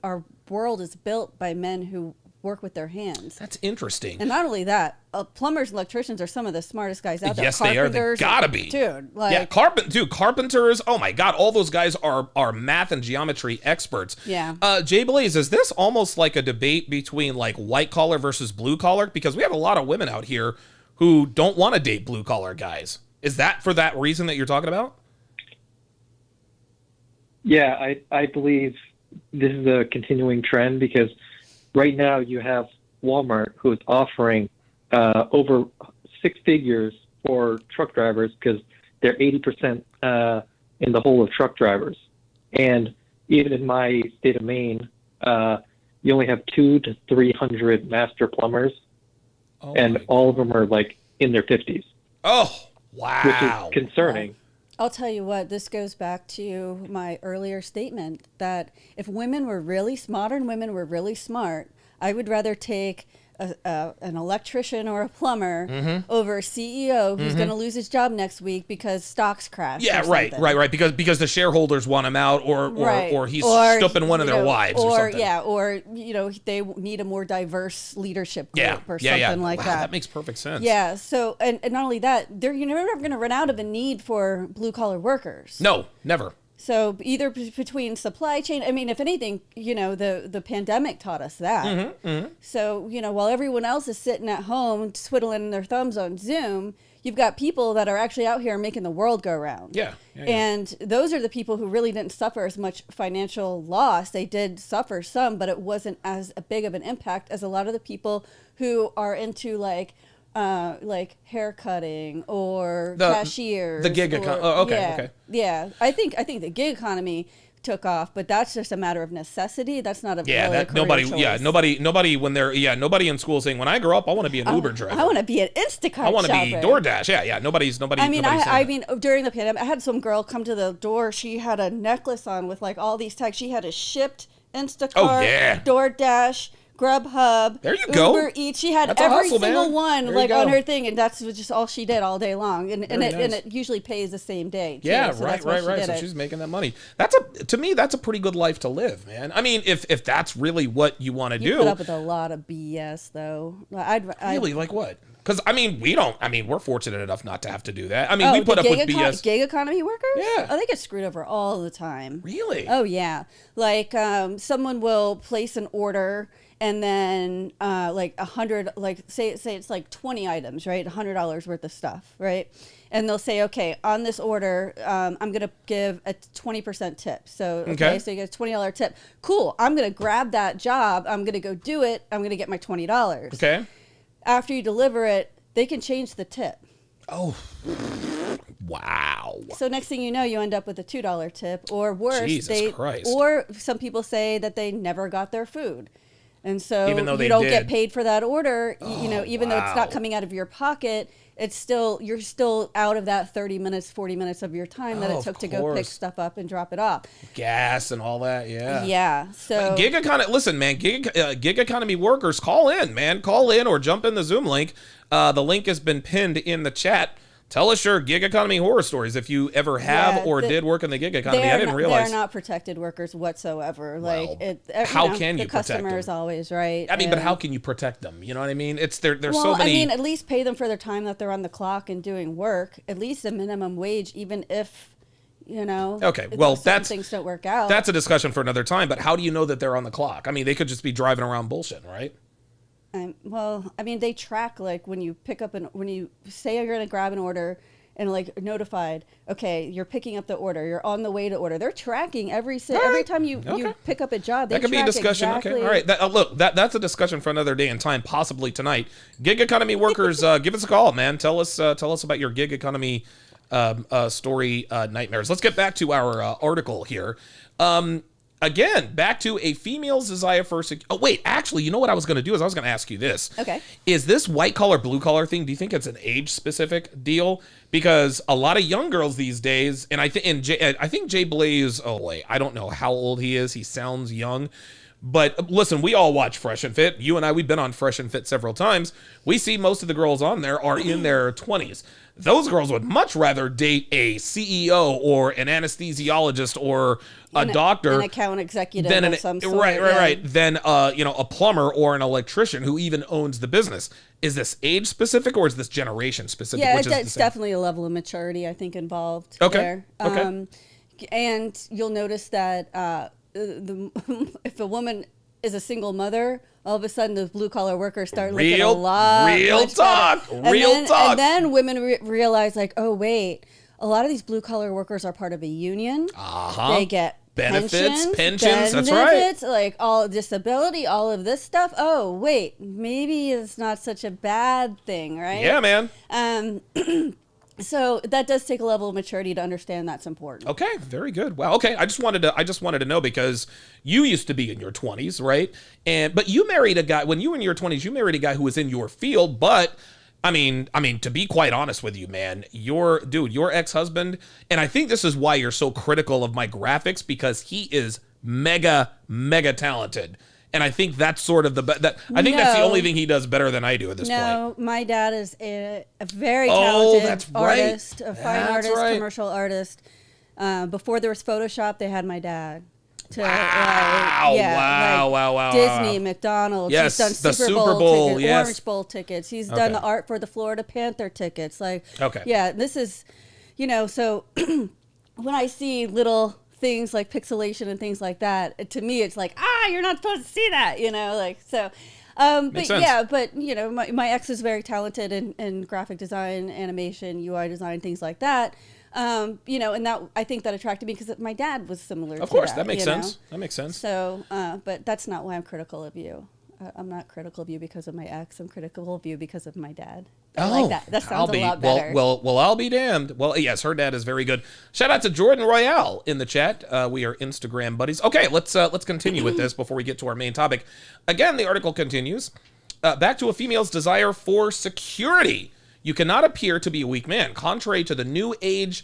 our world is built by men who work with their hands. That's interesting. And not only that, plumbers and electricians are some of the smartest guys out there. Yes, they are. They gotta be. Dude, carpenters. Oh my God, all those guys are math and geometry experts. Yeah. Jay Blaze, is this almost like a debate between like white collar versus blue collar? Because we have a lot of women out here who don't want to date blue collar guys. Is that for that reason that you're talking about? Yeah, I believe this is a continuing trend because right now you have Walmart who is offering over 6 figures for truck drivers because they're 80% in the whole of truck drivers. And even in my state of Maine, you only have 200 to 300 master plumbers, and all of them are like in their 50s. Oh, wow. Which is concerning. I'll tell you what, this goes back to my earlier statement that if modern women were really smart, I would rather take an electrician or a plumber over a CEO who's going to lose his job next week because stocks crash. Yeah, right. Because the shareholders want him out, or he's stooping one of their wives, or something. Yeah, or they need a more diverse leadership group or something like that. That makes perfect sense. Yeah. So and not only that, you're never going to run out of a need for blue collar workers. No, never. So either between supply chain, I mean, if anything, the pandemic taught us that. So, while everyone else is sitting at home twiddling their thumbs on Zoom, you've got people that are actually out here making the world go round. Yeah. And those are the people who really didn't suffer as much financial loss. They did suffer some, but it wasn't as big of an impact as a lot of the people who are into like hair cutting or cashiers. The gig economy. Oh, okay. Yeah. I think the gig economy took off, but that's just a matter of necessity. That's not a really a career choice. Nobody in school saying when I grow up I want to be an Uber driver. I want to be an Instacart. I want to be DoorDash. Yeah. Nobody's. I mean, during the pandemic, I had some girl come to the door. She had a necklace on with like all these tags. She had a Shipt, Instacart, DoorDash, Grubhub, there you go. Uber Eats. She had that's every hustle, single man. one on her thing, and that's just all she did all day long. And it usually pays the same day. Too, yeah, so right. So she's making that money. To me, that's a pretty good life to live, man. I mean, if that's really what you want to do. You put up with a lot of BS, though. Really, like what? Because we're fortunate enough not to have to do that. I mean, we put up with BS. Gig economy workers? Yeah. Oh, they get screwed over all the time. Really? Oh yeah. Like someone will place an order. And then like 100, like say it's like 20 items, right? $100 worth of stuff, right? And they'll say, okay, on this order, I'm going to give a 20% tip. So, so you get a $20 tip. Cool. I'm going to grab that job. I'm going to go do it. I'm going to get my $20. Okay. After you deliver it, they can change the tip. Oh, wow. So next thing you know, you end up with a $2 tip, or worse. Jesus Christ. Or some people say that they never got their food. And so even though you don't get paid for that order, even though it's not coming out of your pocket, you're still out of that 30 minutes, 40 minutes of your time that it took to go pick stuff up and drop it off. Gas and all that, yeah. Yeah. So gig economy. Listen, man, gig economy workers, call in, man. Call in or jump in the Zoom link. The link has been pinned in the chat. Tell us your gig economy horror stories if you ever have did work in the gig economy. I didn't realize. They're not protected workers whatsoever. Well, Like, how can you the protect customer them? is always right. I mean, but how can you protect them? You know what I mean? There's so many. I mean, at least pay them for their time that they're on the clock and doing work. At least a minimum wage, even if, Okay, well, things don't work out. That's a discussion for another time. But how do you know that they're on the clock? I mean, they could just be driving around bullshit, right? Well, I mean, they track, like, when you when you say you're going to grab an order and, like, notified, okay, you're picking up the order, you're on the way to order. They're tracking every time you pick up a job. They that could be a discussion. Exactly. Okay, all right. Look, that's a discussion for another day and time, possibly tonight. Gig economy workers, give us a call, man. Tell us about your gig economy story nightmares. Let's get back to our article here. Again, back to a female's desire for oh, wait, actually, you know what I was going to do is I was going to ask you this. Okay. Is this white collar, blue collar thing, do you think it's an age specific deal? Because a lot of young girls these days, and I think Jay Blaze, oh wait, I don't know how old he is. He sounds young. But listen, we all watch Fresh and Fit. You and I, we've been on Fresh and Fit several times. We see most of the girls on there are in their 20s. Those girls would much rather date a CEO or an anesthesiologist or a doctor, an account executive of some sort. Right. Than a plumber or an electrician who even owns the business. Is this age specific or is this generation specific? Yeah, it's definitely a level of maturity, I think, involved there. Okay. And you'll notice that if a woman is a single mother, all of a sudden those blue collar workers start looking a lot. Real talk. And then women realize, like, oh wait, a lot of these blue collar workers are part of a union. They get pensions. That's right. Like all disability, all of this stuff. Oh wait, maybe it's not such a bad thing, right? Yeah, man. So that does take a level of maturity to understand that's important. Okay, very good. Wow. Okay, I just wanted to know because you used to be in your 20s, right? But you married a guy when you were in your 20s. You married a guy who was in your field. But I mean, to be quite honest with you, man, your ex-husband, and I think this is why you're so critical of my graphics because he is mega talented. And I think that's sort of that's the only thing he does better than I do at this point. No, my dad is a very talented artist, a fine artist, right. Commercial artist. Before there was Photoshop, they had my dad. Wow. Disney, McDonald's. Yes, he's done the Super Bowl tickets, yes. Orange Bowl tickets. He's done the art for the Florida Panther tickets. Yeah, this is, so when I see little things like pixelation and things like that, to me it's like, you're not supposed to see that, so. But sense. yeah, but my ex is very talented in graphic design, animation, UI design, things like that. And that I think that attracted me because my dad was similar. Of course, that makes sense. That makes sense. So, but that's not why I'm critical of you. I'm not critical of you because of my ex. I'm critical of you because of my dad. I like that. That sounds a lot better. Well, I'll be damned. Well, yes, her dad is very good. Shout out to Jordan Royale in the chat. We are Instagram buddies. Okay, let's continue with this before we get to our main topic. Again, the article continues. Back to a female's desire for security. You cannot appear to be a weak man. Contrary to the new age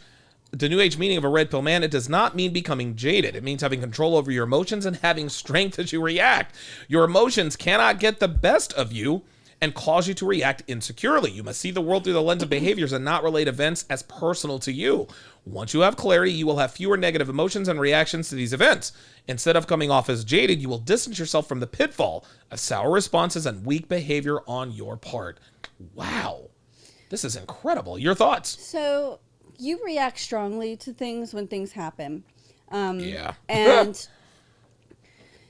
meaning of a red pill man, it does not mean becoming jaded. It means having control over your emotions and having strength as you react. Your emotions cannot get the best of you and cause you to react insecurely. You must see the world through the lens of behaviors and not relate events as personal to you. Once you have clarity, you will have fewer negative emotions and reactions to these events. Instead of coming off as jaded, you will distance yourself from the pitfall of sour responses and weak behavior on your part. Wow. This is incredible. Your thoughts? So you react strongly to things when things happen. Yeah. And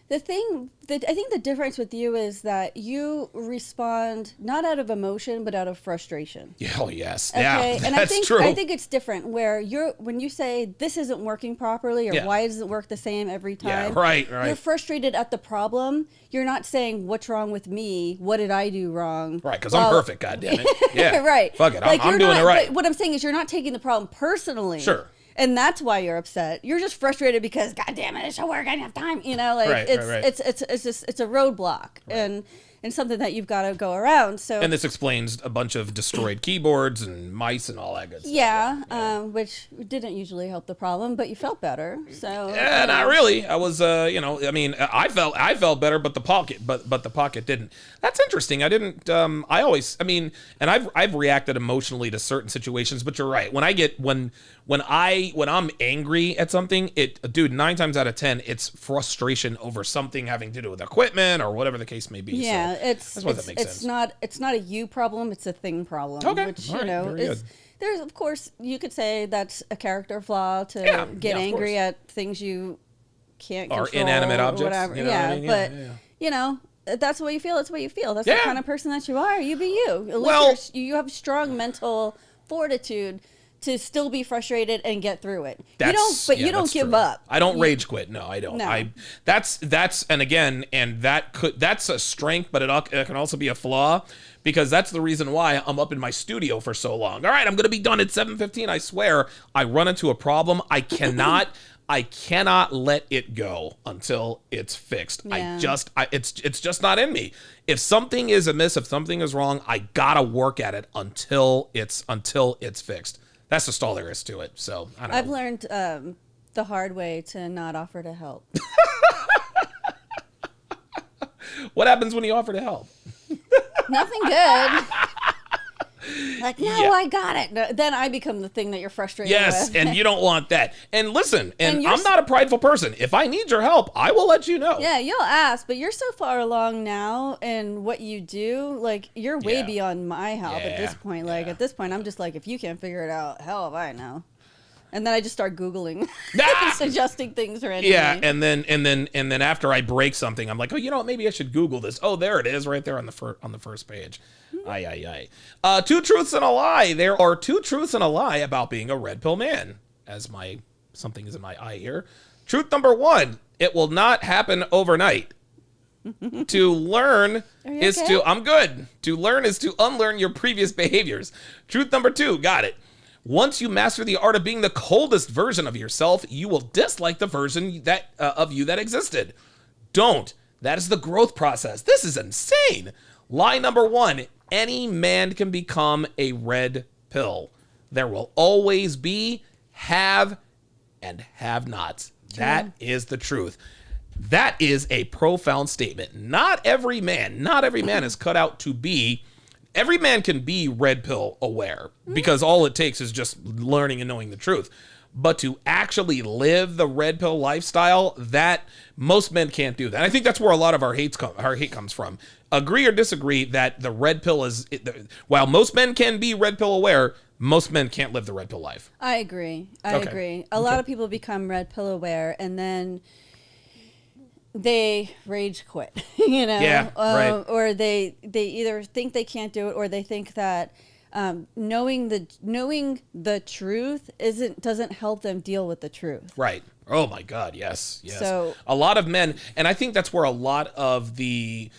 the thing that I think the difference with you is that you respond not out of emotion, but out of frustration. Oh, yes. Okay. Yeah, And that's true. I think it's different where when you say this isn't working properly or why does it work the same every time? Yeah, right. You're frustrated at the problem. You're not saying what's wrong with me. What did I do wrong? Right. Because I'm perfect. God damn it. Yeah. Right. Fuck it. I'm doing it right. But what I'm saying is you're not taking the problem personally. Sure. And that's why you're upset. You're just frustrated because, God damn it, it should work. I don't have time. Right. It's a roadblock. Right. And and something that you've got to go around. So And this explains a bunch of destroyed keyboards and mice and all that good stuff. which didn't usually help the problem, but you felt better. So Not really. I was, I felt better, but the pocket didn't. That's interesting. I didn't. And I've reacted emotionally to certain situations. But you're right. When I'm angry at something, 9 times out of 10, it's frustration over something having to do with equipment or whatever the case may be. Yeah, so that makes sense. It's not a you problem, it's a thing problem. Okay. Which All right. Very is good. there's, of course, you could say that's a character flaw to get angry at things you can't control or inanimate objects, or whatever. you know what I mean? But you know, that's the way you feel. That's what you feel. That's the kind of person that you are. You be you. At least you have strong mental fortitude to still be frustrated and get through it. You don't give up. I don't rage quit. No, I don't. No. That's a strength, but it can also be a flaw, because that's the reason why I'm up in my studio for so long. All right, I'm going to be done at 7:15. I swear. I run into a problem. I cannot let it go until it's fixed. Yeah. It's just not in me. If something is amiss, if something is wrong, I gotta work at it until it's fixed. That's just all there is to it. So I don't know. I've learned the hard way to not offer to help. What happens when you offer to help? Nothing good. Like, no, I got it. No, then I become the thing that you're frustrated Yes, with. and you don't want that. And listen, And I'm not a prideful person. If I need your help, I will let you know. Yeah, you'll ask, but you're so far along now in what you do. Like, you're way beyond my help at this point. Like, at this point, I'm just like, if you can't figure it out, hell if I know. And then I just start Googling, suggesting things randomly. Yeah, and then after I break something, I'm like, oh, you know what? Maybe I should Google this. Oh, there it is, right there on the first page. Aye. 2 truths and a lie. There are 2 truths and a lie about being a red pill man. Something is in my eye here. Truth number 1: it will not happen overnight. To learn is okay? to I'm good. To learn is to unlearn your previous behaviors. Truth number 2: got it. Once you master the art of being the coldest version of yourself, you will dislike the version of you that existed. Don't. That is the growth process. This is insane. Lie number 1: any man can become a red pill. There will always be have and have-nots. That is the truth. That is a profound statement. Not every man is cut out to be. Every man can be red pill aware, because all it takes is just learning and knowing the truth. But to actually live the red pill lifestyle, that most men can't do that. And I think that's where a lot of our hate comes from. Agree or disagree that the red pill while most men can be red pill aware, most men can't live the red pill life. I agree. I agree. A lot of people become red pill aware, and then they rage quit, you know? Yeah, right. Or they either think they can't do it, or they think that knowing the truth doesn't help them deal with the truth. Right. Oh my God. Yes. So a lot of men, and I think that's where a lot of the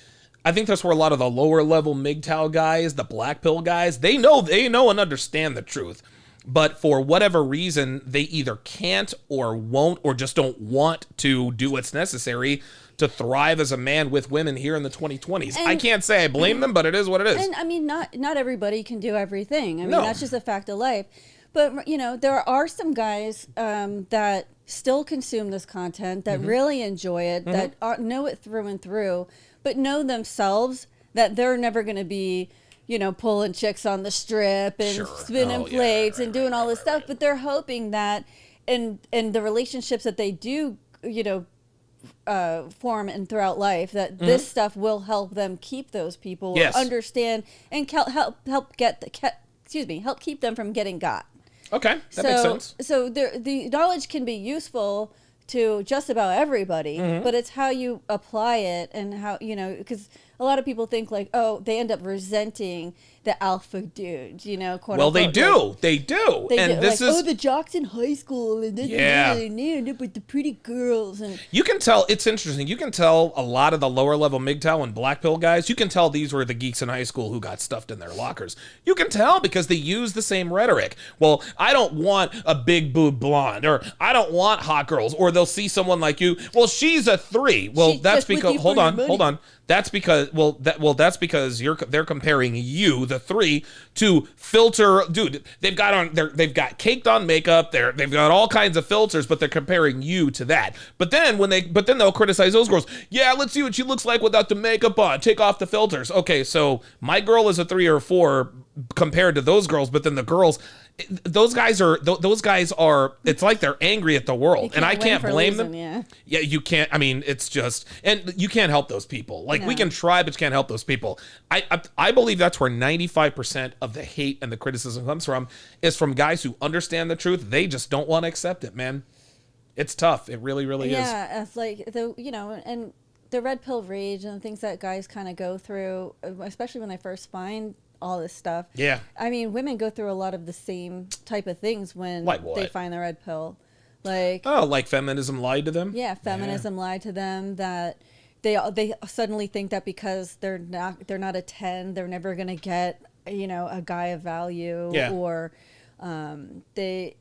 lower level MGTOW guys, the black pill guys, they know and understand the truth. But for whatever reason, they either can't or won't, or just don't want to do what's necessary to thrive as a man with women here in the 2020s. I can't say I blame them, but it is what it is. And I mean, not everybody can do everything. I mean, that's just a fact of life. But, you know, there are some guys that still consume this content, that really enjoy it, that know it through and through, but know themselves that they're never going to be, you know, pulling chicks on the strip and spinning plates and doing all this stuff. But they're hoping that in the relationships that they do, you know, form and throughout life, that this stuff will help them keep those people, understand, and help keep them from getting got. Okay, that makes sense. So the knowledge can be useful to just about everybody, but it's how you apply it, and how, you know, because a lot of people think like, oh, they end up resenting the alpha dudes, you know, quote well, unquote. They do. And this like, is, oh, the jocks in high school, and then they end up with the pretty girls. And you can tell, it's interesting. You can tell a lot of the lower level MGTOW and black pill guys, you can tell these were the geeks in high school who got stuffed in their lockers. You can tell because they use the same rhetoric. Well, I don't want a big boob blonde, or I don't want hot girls, or they'll see someone like you. Well, she's a 3. Well, that's because, hold on. That's because that's because they're comparing you, the three, to filter. Dude, they've got caked on makeup. They've got all kinds of filters, but they're comparing you to that. But then they'll criticize those girls. Yeah, let's see what she looks like without the makeup on. Take off the filters. Okay, so my girl is a 3 or 4 compared to those girls, but then the girls. Those guys are. It's like they're angry at the world, and I can't blame them. Yeah, you can't. I mean, it's just, and you can't help those people. Like we can try, but you can't help those people. I believe that's where 95% of the hate and the criticism comes from, is from guys who understand the truth. They just don't want to accept it, man. It's tough. It really, really is. Yeah, it's like and the red pill rage and things that guys kind of go through, especially when they first find all this stuff. Yeah. I mean, women go through a lot of the same type of things when they find the red pill. Like feminism lied to them? Yeah, feminism lied to them, that they suddenly think that because they're not a 10, they're never going to get, a guy of value, or you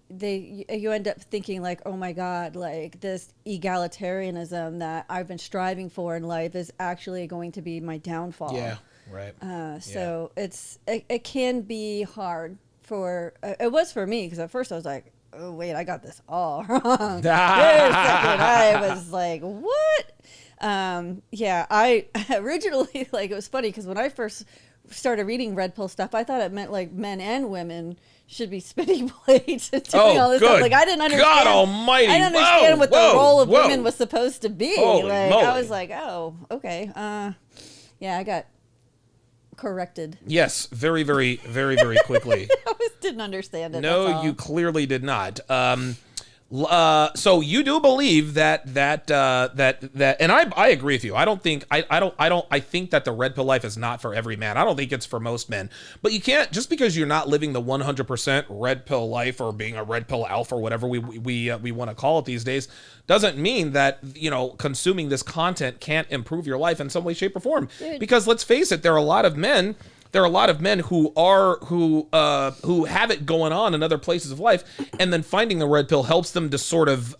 end up thinking like, oh my God, like this egalitarianism that I've been striving for in life is actually going to be my downfall. Yeah. Right. So it can be hard it was for me, because at first I was like, oh wait, I got this all wrong. Wait a second, I was like, what? I originally, like, it was funny because when I first started reading red pill stuff, I thought it meant like men and women should be spinning plates and doing all this stuff. Like, I didn't understand. God almighty. I didn't understand what the role of women was supposed to be. Holy like moly. I was like, oh, okay. I got corrected. Yes, very, very, very, very quickly. I just didn't understand it. No, you clearly did not. So you do believe that, and I agree with you. I think that the red pill life is not for every man. I don't think it's for most men. But you can't, just because you're not living the 100% red pill life, or being a red pill alpha, or whatever we want to call it these days, doesn't mean that, consuming this content can't improve your life in some way, shape, or form. Dude. Because let's face it, there are a lot of men who have it going on in other places of life, and then finding the red pill helps them to sort of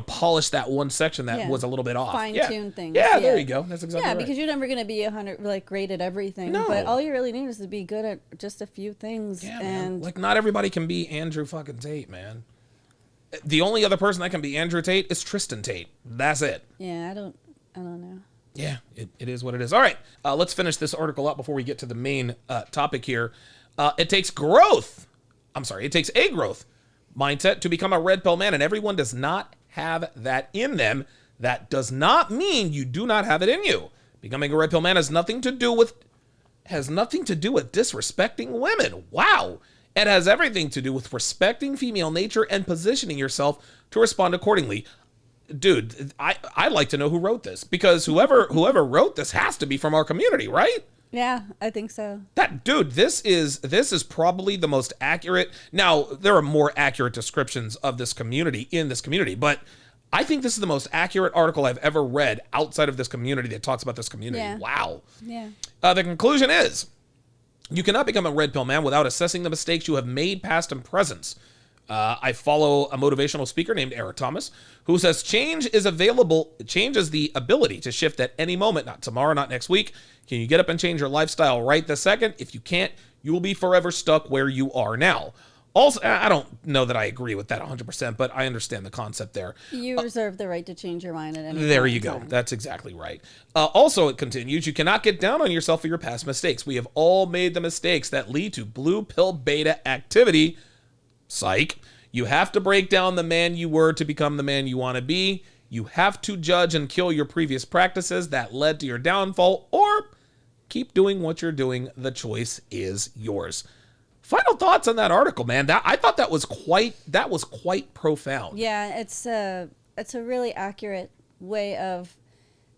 polish that one section that was a little bit off. Fine-tune things. Yeah, there you go. That's exactly right. Yeah, because you're never going to be 100 like great at everything. No. But all you really need is to be good at just a few things. Yeah, and man. Like, not everybody can be Andrew fucking Tate, man. The only other person that can be Andrew Tate is Tristan Tate. That's it. Yeah, I don't know. Yeah, it is what it is. All right, let's finish this article up before we get to the main topic here. It takes a growth mindset to become a red pill man, and everyone does not have that in them. That does not mean you do not have it in you. Becoming a red pill man has nothing to do with disrespecting women. Wow. It has everything to do with respecting female nature and positioning yourself to respond accordingly. Dude, I'd like to know who wrote this, because whoever wrote this has to be from our community, right? Yeah, I think so. This is probably the most accurate. Now, there are more accurate descriptions of this community in this community, but I think this is the most accurate article I've ever read outside of this community that talks about this community. Yeah. Wow. Yeah. The conclusion is, you cannot become a red pill man without assessing the mistakes you have made, past and present. I follow a motivational speaker named Eric Thomas, who says change is available. Change is the ability to shift at any moment, not tomorrow, not next week. Can you get up and change your lifestyle right this second? If you can't, you will be forever stuck where you are now. Also, I don't know that I agree with that 100%, but I understand the concept there. You reserve the right to change your mind at any time. There you go. That's exactly right. Also, it continues, you cannot get down on yourself for your past mistakes. We have all made the mistakes that lead to blue pill beta activity. Psych. You have to break down the man you were to become the man you want to be. You have to judge and kill your previous practices that led to your downfall, or keep doing what you're doing. The choice is yours. Final thoughts on that article, man. I thought that was quite profound. Yeah, it's a really accurate way of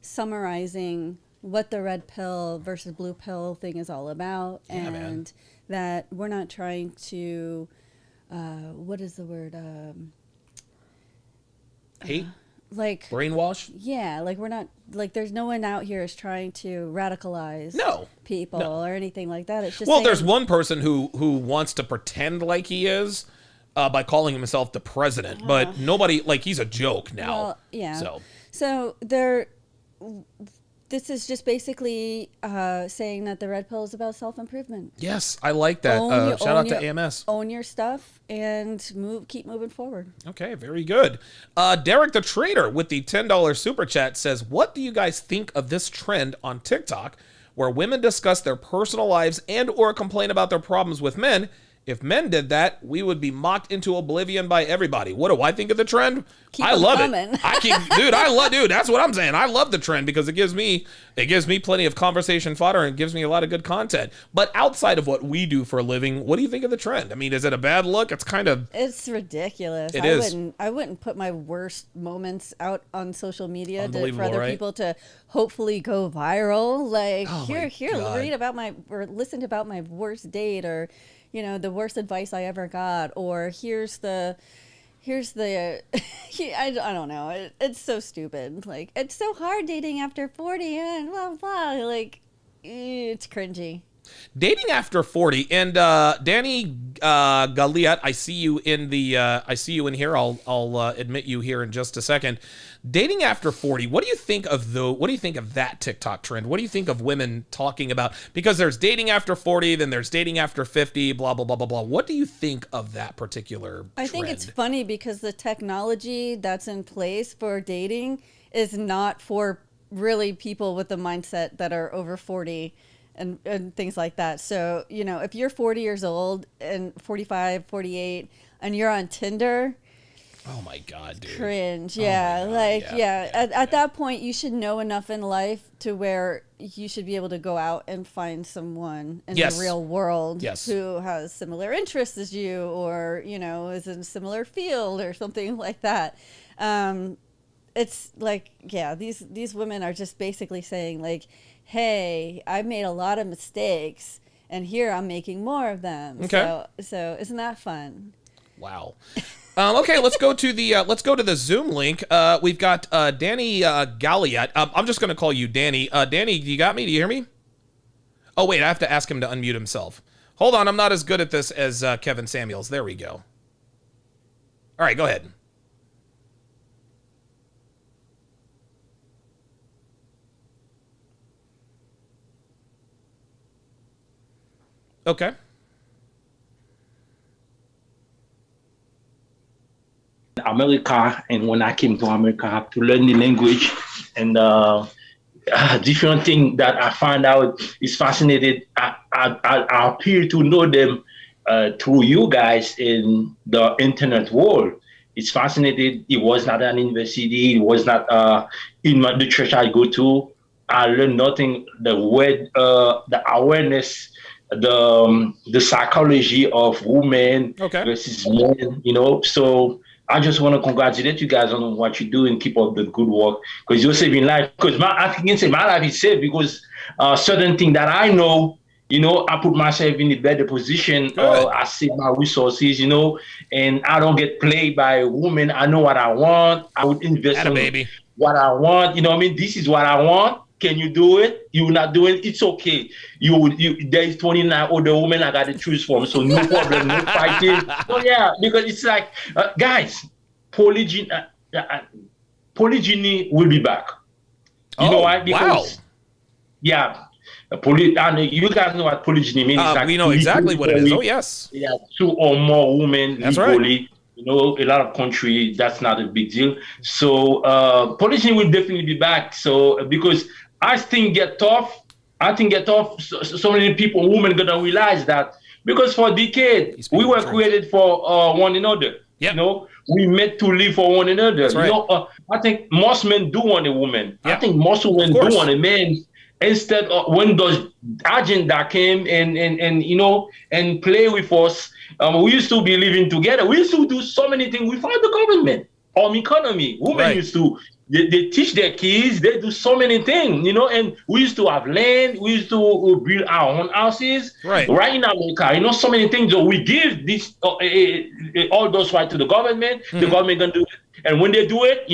summarizing what the red pill versus blue pill thing is all about, Yeah, and man. that we're not trying to what is the word? Hate? Like Brainwash? Yeah, like we're not, like, there's no one out here is trying to radicalize people or anything like that. It's just there's one person who wants to pretend like he is by calling himself the president, but nobody, like, he's a joke now. Well, yeah. So So there, this is just basically saying that the red pill is about self-improvement. Yes, I like that. Shout out to AMS. Own your stuff and keep moving forward. Okay, very good. Derek the Trader with the $10 super chat says, what do you guys think of this trend on TikTok where women discuss their personal lives and or complain about their problems with men? If men did that, we would be mocked into oblivion by everybody. What do I think of the trend? I love it. Dude, that's what I'm saying. I love the trend because it gives me plenty of conversation fodder and gives me a lot of good content. But outside of what we do for a living, what do you think of the trend? I mean, is it a bad look? It's ridiculous. I wouldn't put my worst moments out on social media for other people to hopefully go viral. Like, listen about my worst date, or the worst advice I ever got, or here's the I don't know. It's so stupid. Like, it's so hard dating after 40 and blah blah. Like, it's cringy. Dating after 40, and Danny Galiat, I see you in here. I'll admit you here in just a second. Dating after 40, what do you think of that TikTok trend? What do you think of women talking about? Because there's dating after 40, then there's dating after 50, blah blah blah blah blah. What do you think of that particular trend? I think it's funny because the technology that's in place for dating is not for really people with the mindset that are over 40. And things like that. So, if you're 40 years old and 45, 48, and you're on Tinder. Oh my God, dude. Cringe. Yeah. At that point, you should know enough in life to where you should be able to go out and find someone in the real world who has similar interests as you, or, is in a similar field or something like that. It's like, these women are just basically saying, like, hey, I've made a lot of mistakes, and here I'm making more of them. Okay. So isn't that fun? Wow. Okay, let's go to the Zoom link. We've got Danny Galiat. I'm just going to call you Danny. Danny, you got me? Do you hear me? Oh, wait, I have to ask him to unmute himself. Hold on, I'm not as good at this as Kevin Samuels. There we go. All right, go ahead. Okay. America, and when I came to America, I had to learn the language and different thing that I find out is fascinating. I appear to know them through you guys in the internet world. It's fascinating. It was not an university. It was not in the church I go to. I learned nothing. The word, the awareness, the psychology of women versus men, So I just want to congratulate you guys on what you do and keep up the good work, because you're saving life. Because I can say my life is saved because certain thing that I know, I put myself in a better position. I save my resources, and I don't get played by women. I know what I want. I would invest in what I want. This is what I want. Can you do it? You will not do it. It's okay. There is 29 older women I got to choose from, so no problem, no fighting. So yeah, because it's like, guys, polygyny will be back. You know why? Because you guys know what polygyny means. We know exactly what it is. Oh yes. Yeah, 2 or more women That's legally. Right. A lot of countries, that's not a big deal. So polygyny will definitely be back. So because as things get tough, so many people, women, gonna realize that, because for decades we were created for one another. Yep. We meant to live for one another. That's right. I think most men do want a woman. Yep. I think most women do want a man. Instead of when those agenda came and play with us, we used to be living together. We used to do so many things without the government. Economy. Women used to, they teach their kids, they do so many things, and we used to have land, we used to build our own houses. Right in America, so many things. So we give this all those rights to the government. Mm-hmm. The government can do it. And when they do it,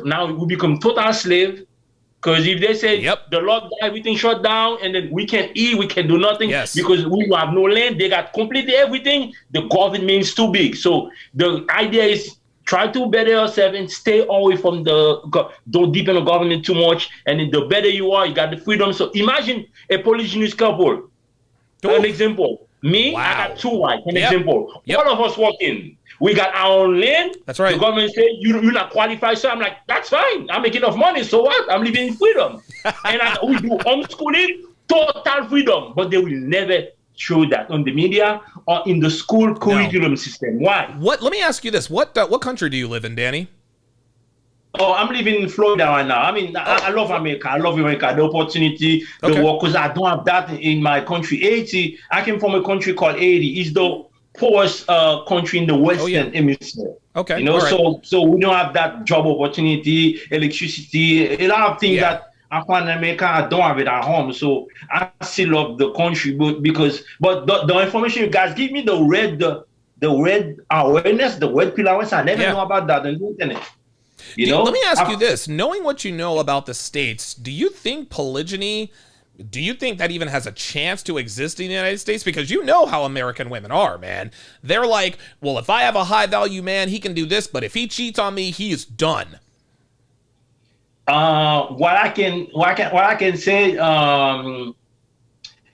now we become total slave. Because if they say the lockdown, everything shut down, and then we can't eat, we can do nothing because we have no land, they got completely everything, the government is too big. So the idea is try to better yourself and stay away from don't depend on government too much. And then the better you are, you got the freedom. So imagine a polygynous couple. An example. Me, I got 2 wives. An example. All of us working. We got our own land. That's right. The government say you're not qualified. So I'm like, that's fine. I'm making enough money. So what? I'm living in freedom. And we do homeschooling, total freedom. But they will never show that on the media or in the school curriculum system. Why? Let me ask you this. What country do you live in, Danny? Oh, I'm living in Florida right now. I mean, I love America. I love America. The opportunity, the work, because I don't have that in my country. Haiti, I came from a country called Haiti. It's the poorest country in the Western Hemisphere. Okay. You know, so we don't have that job opportunity, electricity, a lot of things that I find in America. I don't have it at home. So I still love the country, but the information you guys give me, the red awareness, the red pill awareness, I never know about that on the internet. You know? Let me ask you this. Knowing what you know about the States, do you think polygyny, do you think that even has a chance to exist in the United States? Because you know how American women are, man. They're like, well, if I have a high value man, he can do this, but if he cheats on me, he is done. What I can say,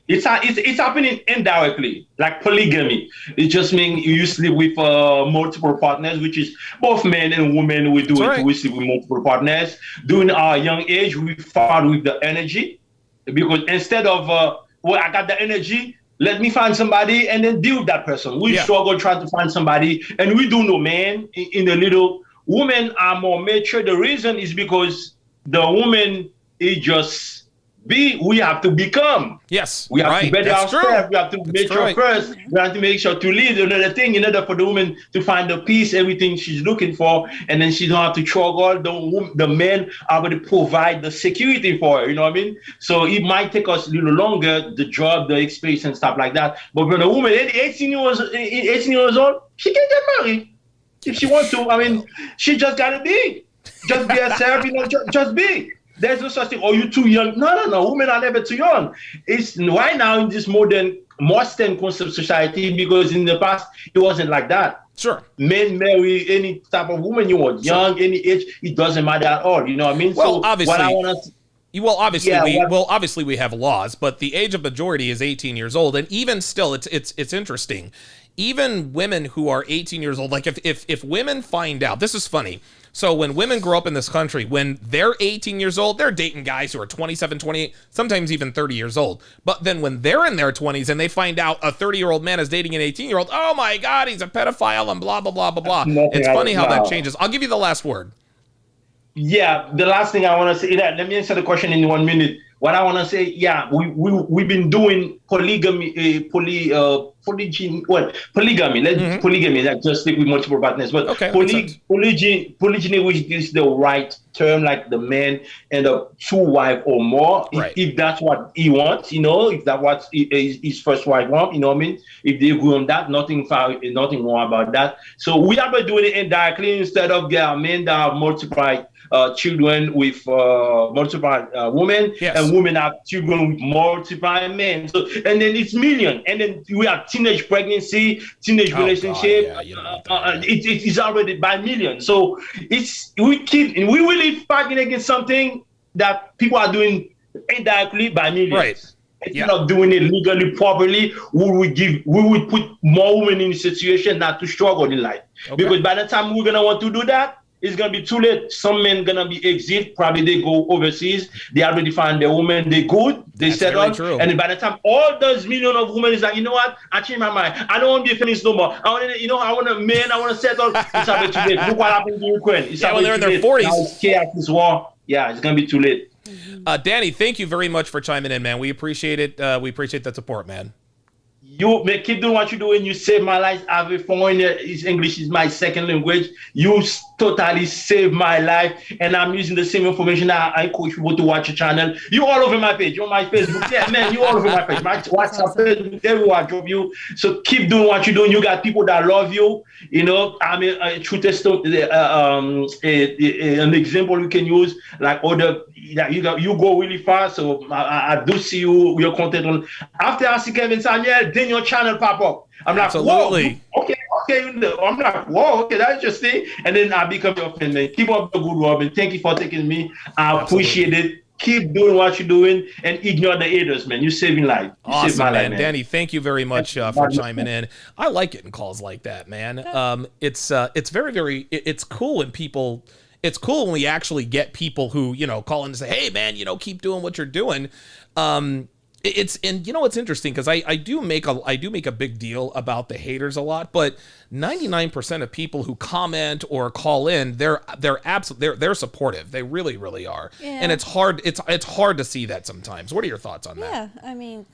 it's happening indirectly, like polygamy. It just means you sleep with multiple partners, which is both men and women. We do it. We sleep with multiple partners. During our young age, we found with the energy, because instead of I got the energy, let me find somebody and then deal with that person. We struggle trying to find somebody, and we do know, man. In a little, women are more mature. The reason is because the woman is just. We have to become. Yes. We have to better ourselves. We have to make sure first. We have to make sure to lead another thing in order for the woman to find the peace, everything she's looking for, and then she don't have to struggle. The men are going to provide the security for her. You know what I mean? So it might take us a little longer, the job, the experience, and stuff like that. But when a woman 18 years old, she can get married if she wants to. I mean, she just gotta be herself. You know, just be. There's no such thing. Oh, you're too young. No. Women are never too young. It's right now in this modern concept society, because in the past it wasn't like that. Sure. Men marry any type of woman you want, young, any age. It doesn't matter at all. You know what I mean? Well, so obviously, obviously we have laws, but the age of majority is 18 years old, and even still, it's interesting. Even women who are 18 years old, like if women find out, this is funny. So when women grow up in this country, when they're 18 years old, they're dating guys who are 27, 28, sometimes even 30 years old. But then when they're in their 20s and they find out a 30-year-old man is dating an 18-year-old, oh my God, he's a pedophile and blah, blah, blah, blah, blah. It's funny how that changes. I'll give you the last word. Yeah, the last thing I want to say, let me answer the question in 1 minute. What I want to say, we've been doing polygamy, polygamy, like just sleep with multiple partners. But polygyny, which is the right term, like the man and the 2 wives or more, if that's what he wants, you know, if that's what his first wife wants, you know what I mean? If they agree on that, nothing wrong about that. So we are doing it indirectly instead of men that have multiplied children with multiple women, and women have children with multiple men. So, and then it's million, and then we have teenage pregnancy, teenage relationship. It's already by million. So we really fighting against something that people are doing indirectly by millions. Right. Instead of doing it legally, properly, we would put more women in a situation not to struggle in life. Because by the time we're gonna want to do that, it's going to be too late. Some men going to be exit. Probably they go overseas. They already find their woman. They good. They settle. Really, and by the time all those millions of women is like, you know what? I changed my mind. I don't want to be a feminist no more. I want to, I want a man. I want to settle. It's already too late. Look what happened in Ukraine. It's when they're in their 40s. Now it's chaos, this war. Yeah, it's going to be too late. Danny, thank you very much for chiming in, man. We appreciate it. We appreciate that support, man. You keep doing what you're doing. You saved my life. As a foreigner, English is my second language. You totally saved my life, and I'm using the same information that I coach people to watch your channel. You all over my page. You're on my Facebook. Yeah, man, you all over my page. My WhatsApp, Facebook, everywhere I drop you. So keep doing what you're doing. You got people that love you. You know, I mean, a true testimony, an example you can use, like other. You go really fast. So I do see your content on. After I see Kevin Samuel, then your channel pop up. I'm like, absolutely. Whoa, okay, okay, I'm like, whoa, okay, that's interesting. And then I become your friend, man. Keep up the good work, and thank you for taking me. I appreciate it. Keep doing what you're doing and ignore the haters, man. You're saving life. You saved my Awesome, life, man. Danny, thank you very much for chiming in. I like getting calls like that, man. It's very, very, it's cool when people, it's cool when we actually get people who, call in and say, hey, man, keep doing what you're doing. It's interesting because I do make a big deal about the haters a lot, but 99% of people who comment or call in, they're supportive. They really, really are. Yeah. And it's hard to see that sometimes. What are your thoughts on that? Yeah, I mean,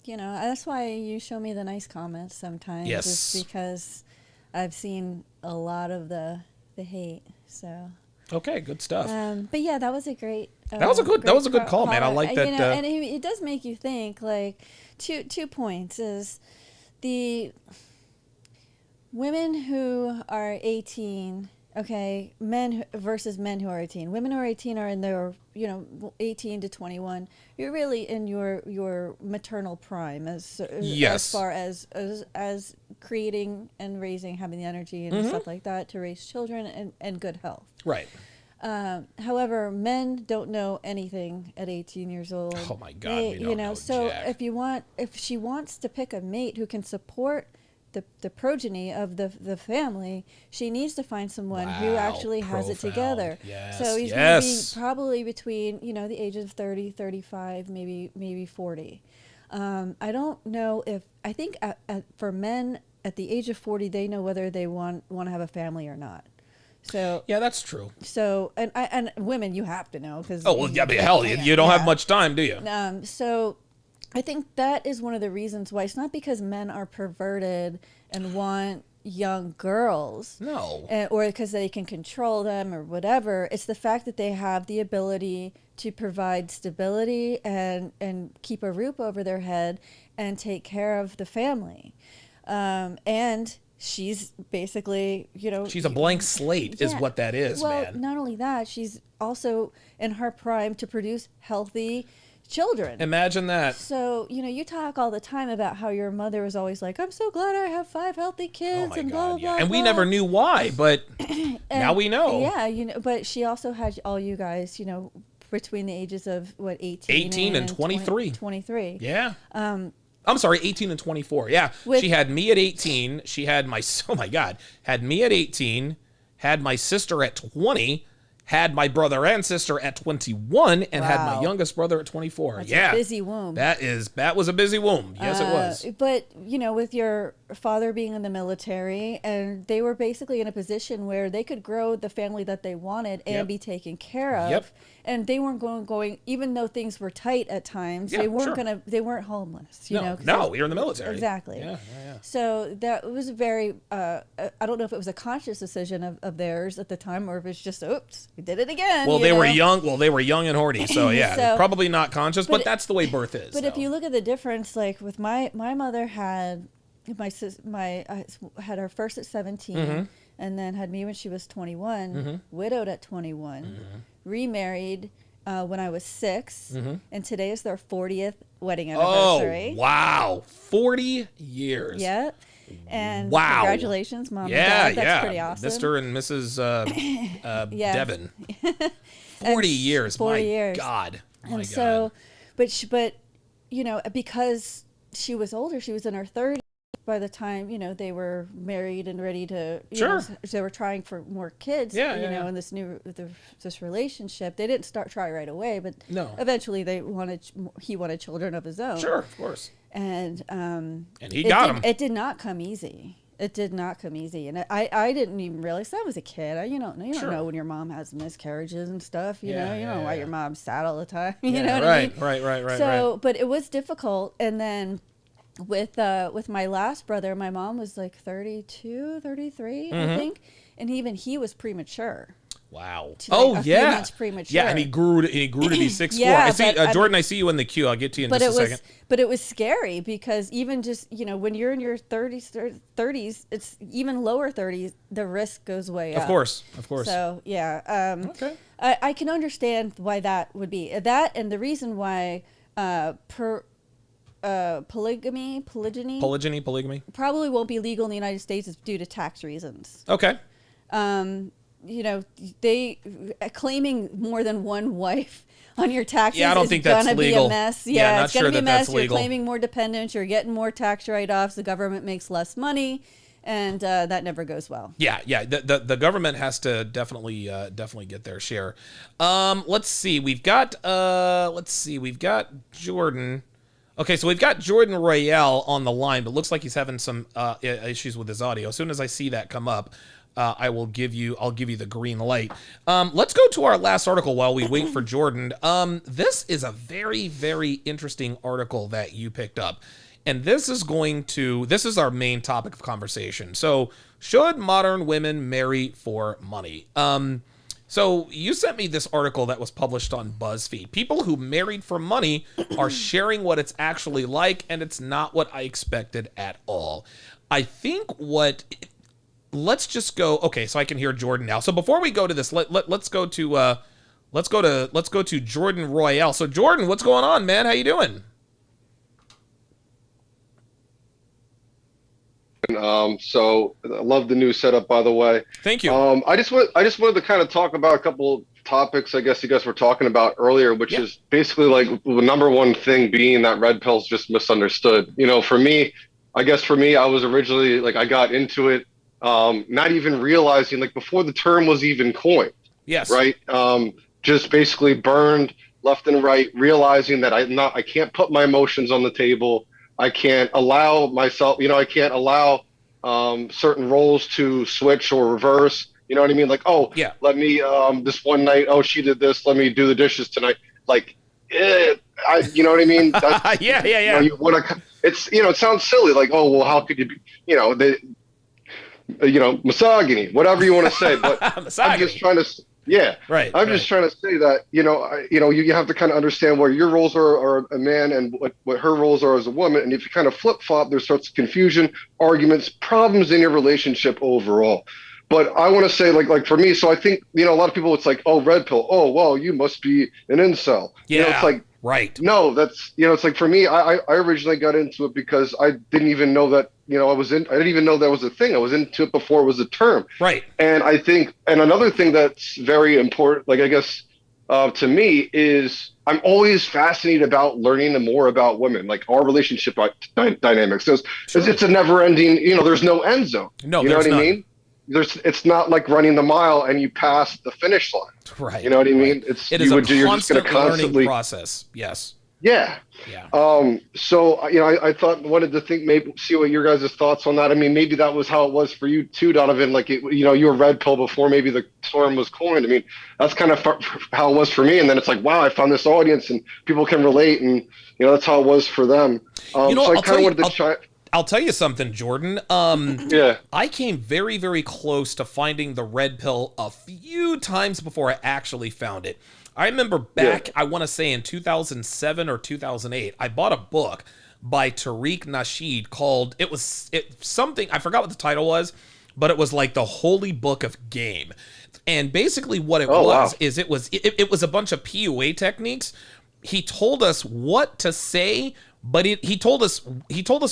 that's why you show me the nice comments sometimes. Yes. Is because I've seen a lot of the hate. So. Okay, good stuff. But yeah, that was a great. That was a good call, man. I like that. And it does make you think. Like, 2 points is the women who are 18. Okay, men versus men who are 18. Women who are 18 are in their 18 to 21. You're really in your maternal prime as far as creating and raising, having the energy and stuff like that to raise children and good health. Right. However, men don't know anything at 18 years old. Oh my God, we don't know So jack. if she wants to pick a mate who can support the progeny of the family, she needs to find someone who actually has it together. Yes, So he's going to be probably between the ages of 30, 35, maybe 40. I don't know if I think for men at the age of 40, they know whether they want to have a family or not. So yeah, that's true. So and women, you have to know because but hell, you don't have much time, do you? So I think that is one of the reasons why. It's not because men are perverted and want young girls, no, or because they can control them or whatever. It's the fact that they have the ability to provide stability and keep a roof over their head and take care of the family, and she's basically, she's a blank slate is what that is, man. Not only that, she's also in her prime to produce healthy children. Imagine that. So, you talk all the time about how your mother was always like, I'm so glad I have 5 healthy kids blah, blah, blah. And we never knew why, but now we know. Yeah, but she also had all you guys, between the ages of 18 and 23. 23. Yeah. I'm sorry, 18 and 24. Yeah. She had me at 18. She had had me at 18, had my sister at 20, had my brother and sister at 21, and had my youngest brother at 24. That's a busy womb. That was a busy womb. Yes, it was. But, with your father being in the military, and they were basically in a position where they could grow the family that they wanted and be taken care of. Yep. And they weren't going, even though things were tight at times, they weren't homeless, No, we were in the military. Exactly. Yeah. So that was a very, I don't know if it was a conscious decision of theirs at the time, or if it's just, oops, we did it again. Well, they were young. Well, they were young and horny. So yeah, probably not conscious, but that's the way birth is. But if you look at the difference, like with my mother had had her first at 17, and then had me when she was 21, widowed at 21, remarried when I was 6, and today is their 40th wedding anniversary. Oh, wow. 40 years. Yeah. And congratulations, Mom and Dad. That's pretty awesome. Mr. and Mrs. Devon. 40 years. 40 years. God. And so, but because she was older, she was in her 30s by the time, they were married and ready to, they were trying for more kids, in this relationship. They didn't try right away, but eventually he wanted children of his own. Sure, of course. And he got them. It did not come easy. It did not come easy. And I didn't even realize I was a kid. You don't know when your mom has miscarriages and stuff, you don't know why your mom's sad all the time. You know what I mean? Right. So, but it was difficult. And then with my last brother, my mom was like 32, 33, I think. And even he was premature. Wow. A few months premature. Yeah, and he grew to be 6'4". I see, Jordan, I see you in the queue. I'll get to you in just a second. But it was scary because even just, when you're in your 30s, it's even lower 30s, the risk goes way up. Of course. So, yeah. Okay. I can understand why that would be. That and the reason why polygyny polygamy. probably won't be legal in the United States is due to tax reasons. Okay. You know, they claiming more than one wife on your taxes Yeah, I don't is think that's gonna legal. be a mess. Yeah, Yeah, not it's gonna sure be a that that's mess. You're legal. claiming more dependents. You're getting more tax write-offs. The government makes less money, and that never goes well. Yeah. The government has to definitely get their share. Let's see. We've got Jordan. Okay, so we've got Jordan Royale on the line, but looks like he's having some issues with his audio. As soon as I see that come up, I'll give you the green light. Let's go to our last article while we wait for Jordan. This is a very, very interesting article that you picked up. And this is our main topic of conversation. So, should modern women marry for money? So you sent me this article that was published on BuzzFeed. People who married for money are sharing what it's actually like, and it's not what I expected at all. I think let's just go. Okay, so I can hear Jordan now. So before we go to this, let's go to Jordan Royale. So Jordan, what's going on, man? How you doing? So I love the new setup, by the way. Thank you. I just wanted to kind of talk about a couple topics I guess you guys were talking about earlier, which is basically like the number one thing being that red pill's just misunderstood. You know, for me, I was originally like, I got into it, not even realizing, like, before the term was even coined. Yes. Right. Just basically burned left and right, realizing that I can't put my emotions on the table. I can't allow myself, certain roles to switch or reverse. You know what I mean? Like, let me, this one night, she did this, let me do the dishes tonight. Like, you know what I mean? That's, yeah. It sounds silly. Like, how could you be, misogyny, whatever you want to say. But I'm just trying to, just trying to say that, you have to kind of understand where your roles are a man and what her roles are as a woman. And if you kind of flip flop, there's sorts of confusion, arguments, problems in your relationship overall. But I want to say, like for me, so I think, a lot of people, it's like, red pill. Oh, well, you must be an incel. Yeah. It's like, right. No, that's, it's like, for me, I originally got into it because I didn't even know that, I didn't even know that was a thing. I was into it before it was a term. Right. And I think, and another thing that's very important, like, I guess, to me is I'm always fascinated about learning more about women, like our relationship dynamics. It's a never ending, there's no end zone. No, you know what none. I mean? It's not like running the mile and you pass the finish line. Right. You know what I mean? It is a constant learning process. Yes. Yeah. So, I wanted to see what your guys' thoughts on that. I mean, maybe that was how it was for you too, Donovan. Like, you were red pill before maybe the term was coined. I mean, that's kind of how it was for me. And then it's like, wow, I found this audience and people can relate. And, that's how it was for them. So I kind of wanted to try. I'll tell you something, Jordan. I came very, very close to finding the red pill a few times before I actually found it. I remember back, I want to say in 2007 or 2008, I bought a book by Tariq Nasheed called, something, I forgot what the title was, but it was like the Holy Book of Game. And basically what it is it was a bunch of PUA techniques. He told us what to say, but he told us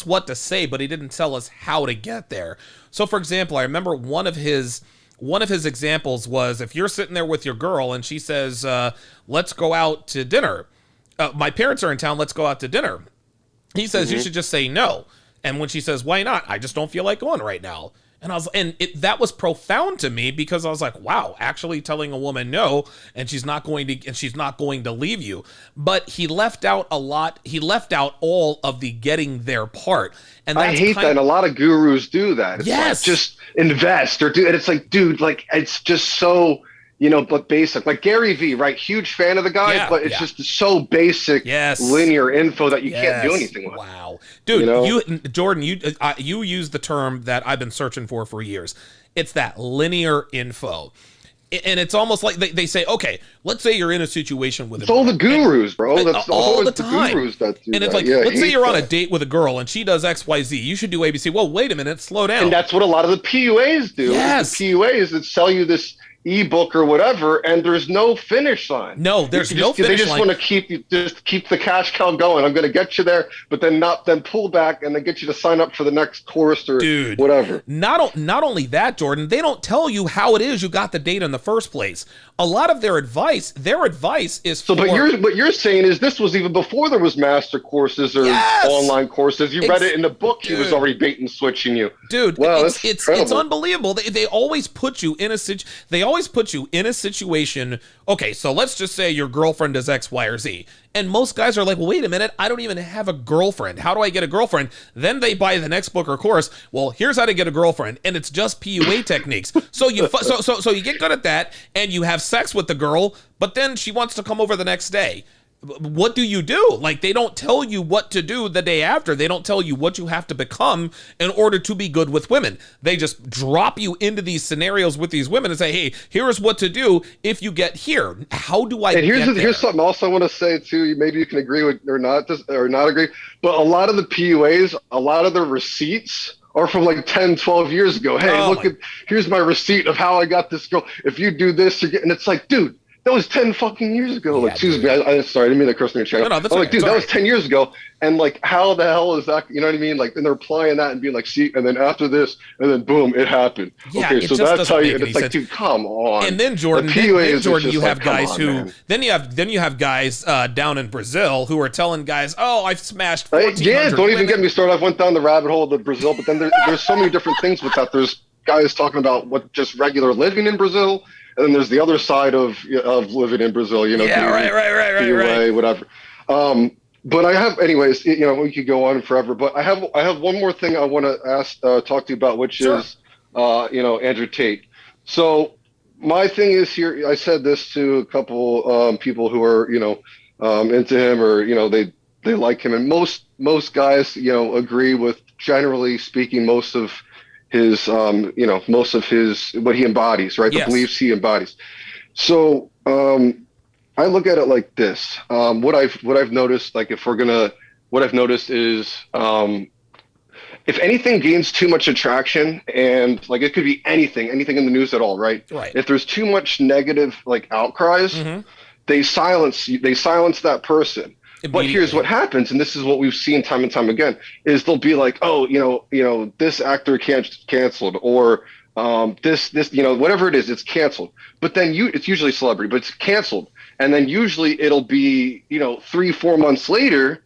what to say, but he didn't tell us how to get there. So for example, I remember one of his examples was, if you're sitting there with your girl and she says, let's go out to dinner. My parents are in town, let's go out to dinner. He says, you should just say no. And when she says, why not? I just don't feel like going right now. And that was profound to me, because I was like, wow, actually telling a woman no, and she's not going to leave you. But he left out a lot. He left out all of the getting there part. And that's I hate that. And a lot of gurus do that. It's like, just invest or do. And it's like, dude, like, it's just so, but basic. Like Gary Vee, right? Huge fan of the guy, but it's just so basic, linear info that you can't do anything with. Wow. Dude, Jordan, you use the term that I've been searching for years. It's that linear info. And it's almost like they say, okay, let's say you're in a situation with all the gurus, bro. That's all the time. Gurus that do and it's like, let's say you're on a date with a girl and she does XYZ. You should do ABC. Well, wait a minute, slow down. And that's what a lot of the PUAs do. Yes. The PUAs that sell you this, ebook or whatever, and there's no finish line. No, there's no finish line. They just want to keep the cash cow going. I'm going to get you there, but then pull back and then get you to sign up for the next course or whatever. Not only that, Jordan, they don't tell you how it is you got the data in the first place. A lot of their advice is so. But you're saying is this was even before there was master courses or online courses. You read it in the book. He was already bait and switching you, dude. Wow, it's unbelievable. They always put you in a situation. Okay, so let's just say your girlfriend does X, Y, or Z. And most guys are like, well, wait a minute, I don't even have a girlfriend. How do I get a girlfriend? Then they buy the next book or course. Well, here's how to get a girlfriend, and it's just PUA techniques. So you so you get good at that, and you have sex with the girl, but then she wants to come over the next day. What do you do? Like, they don't tell you what to do the day after. They don't tell you what you have to become in order to be good with women. They just drop you into these scenarios with these women and say, hey, here's what to do if you get here. How do I get there? Here's something else I want to say, too. Maybe you can agree with or not agree. But a lot of the PUAs, a lot of the receipts are from like 10, 12 years ago. Hey, here's my receipt of how I got this girl. If you do this, and it's like, dude, that was 10 fucking years ago. Yeah, like, excuse me, I sorry, I didn't mean to curse on your channel. No, I'm like, dude, that was 10 years ago. And like, how the hell is that? You know what I mean? Like, and they're applying that and being like, see, and then after this, and then boom, it happened. Yeah, okay, so that's how you. And it's like, dude, come on. And then Jordan, you have guys who, then you have guys down in Brazil who are telling guys, oh, I've smashed 1,400 Yeah, don't even get me started. I went down the rabbit hole of the Brazil, but then there's so many different things with that. There's guys talking about what just regular living in Brazil. And then there's the other side of living in Brazil, you know. Yeah, right. Whatever. But I have, anyways, you know, we could go on forever. But I have one more thing I want to talk to you about, which is, you know, Andrew Tate. So my thing is here. I said this to a couple people who are, you know, into him, or you know, they like him, and most guys, you know, agree with, generally speaking, most of his you know, most of his what he embodies, right? Yes. The beliefs he embodies. So I look at it like this. What I've noticed, like, what I've noticed is if anything gains too much attraction, and like, it could be anything in the news at all, right? If there's too much negative like outcries, they silence that person. But here's what happens, and this is what we've seen time and time again, is they'll be like, oh, you know, this actor canceled, or this, you know, whatever it is, it's canceled. But then it's usually celebrity, but it's canceled. And then usually it'll be, you know, 3-4 months later,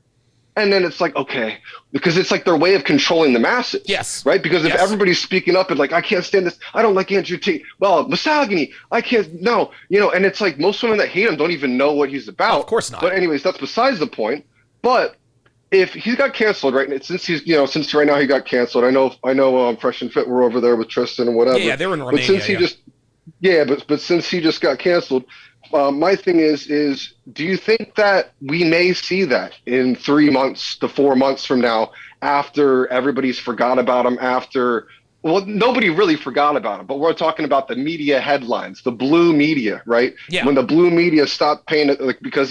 and then it's like, okay, because it's like their way of controlling the masses. Yes. Right? Because if everybody's speaking up and like, I can't stand this, I don't like Andrew Tate, well, misogyny, I can't, no, you know, and it's like most women that hate him don't even know what he's about. Of course not. But anyways, that's besides the point. But if he got canceled, right, and since right now he got canceled, I know Fresh and Fit were over there with Tristan and whatever. Yeah, they were in Romania. But since he just got canceled, my thing is, do you think that we may see that in 3 months to 4 months from now, after everybody's forgot about him, well, nobody really forgot about him, but we're talking about the media headlines, the blue media, right? Yeah. When the blue media stopped paying it, like, because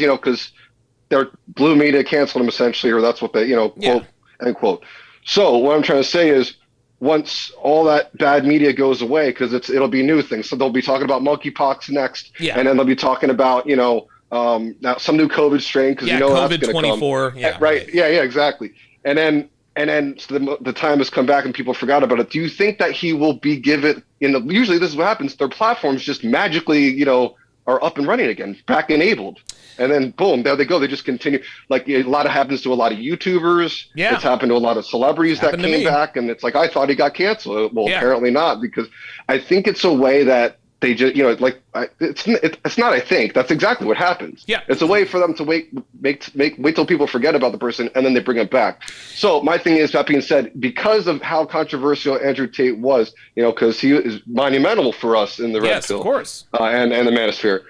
their blue media canceled him essentially, or that's what they, you know, quote, end quote. So what I'm trying to say is, once all that bad media goes away, because it'll be new things. So they'll be talking about monkeypox next, and then they'll be talking about, you know, now some new COVID strain, because you know COVID that's 24, right? Yeah, exactly. And then so the time has come back and people forgot about it. Do you think that he will be given? Usually this is what happens. Their platforms just magically, you know, are up and running again, back enabled. And then boom, there they go. They just continue. Like, a lot happens to a lot of YouTubers. Yeah. It's happened to a lot of celebrities that came back, and it's like, I thought he got canceled. Well, apparently not, because I think it's a way that they just, you know, like, it's not, I think that's exactly what happens. Yeah. It's a way for them to wait till people forget about the person, and then they bring it back. So my thing is, that being said, because of how controversial Andrew Tate was, you know, because he is monumental for us in the Red Pill. Of course. And the Manosphere.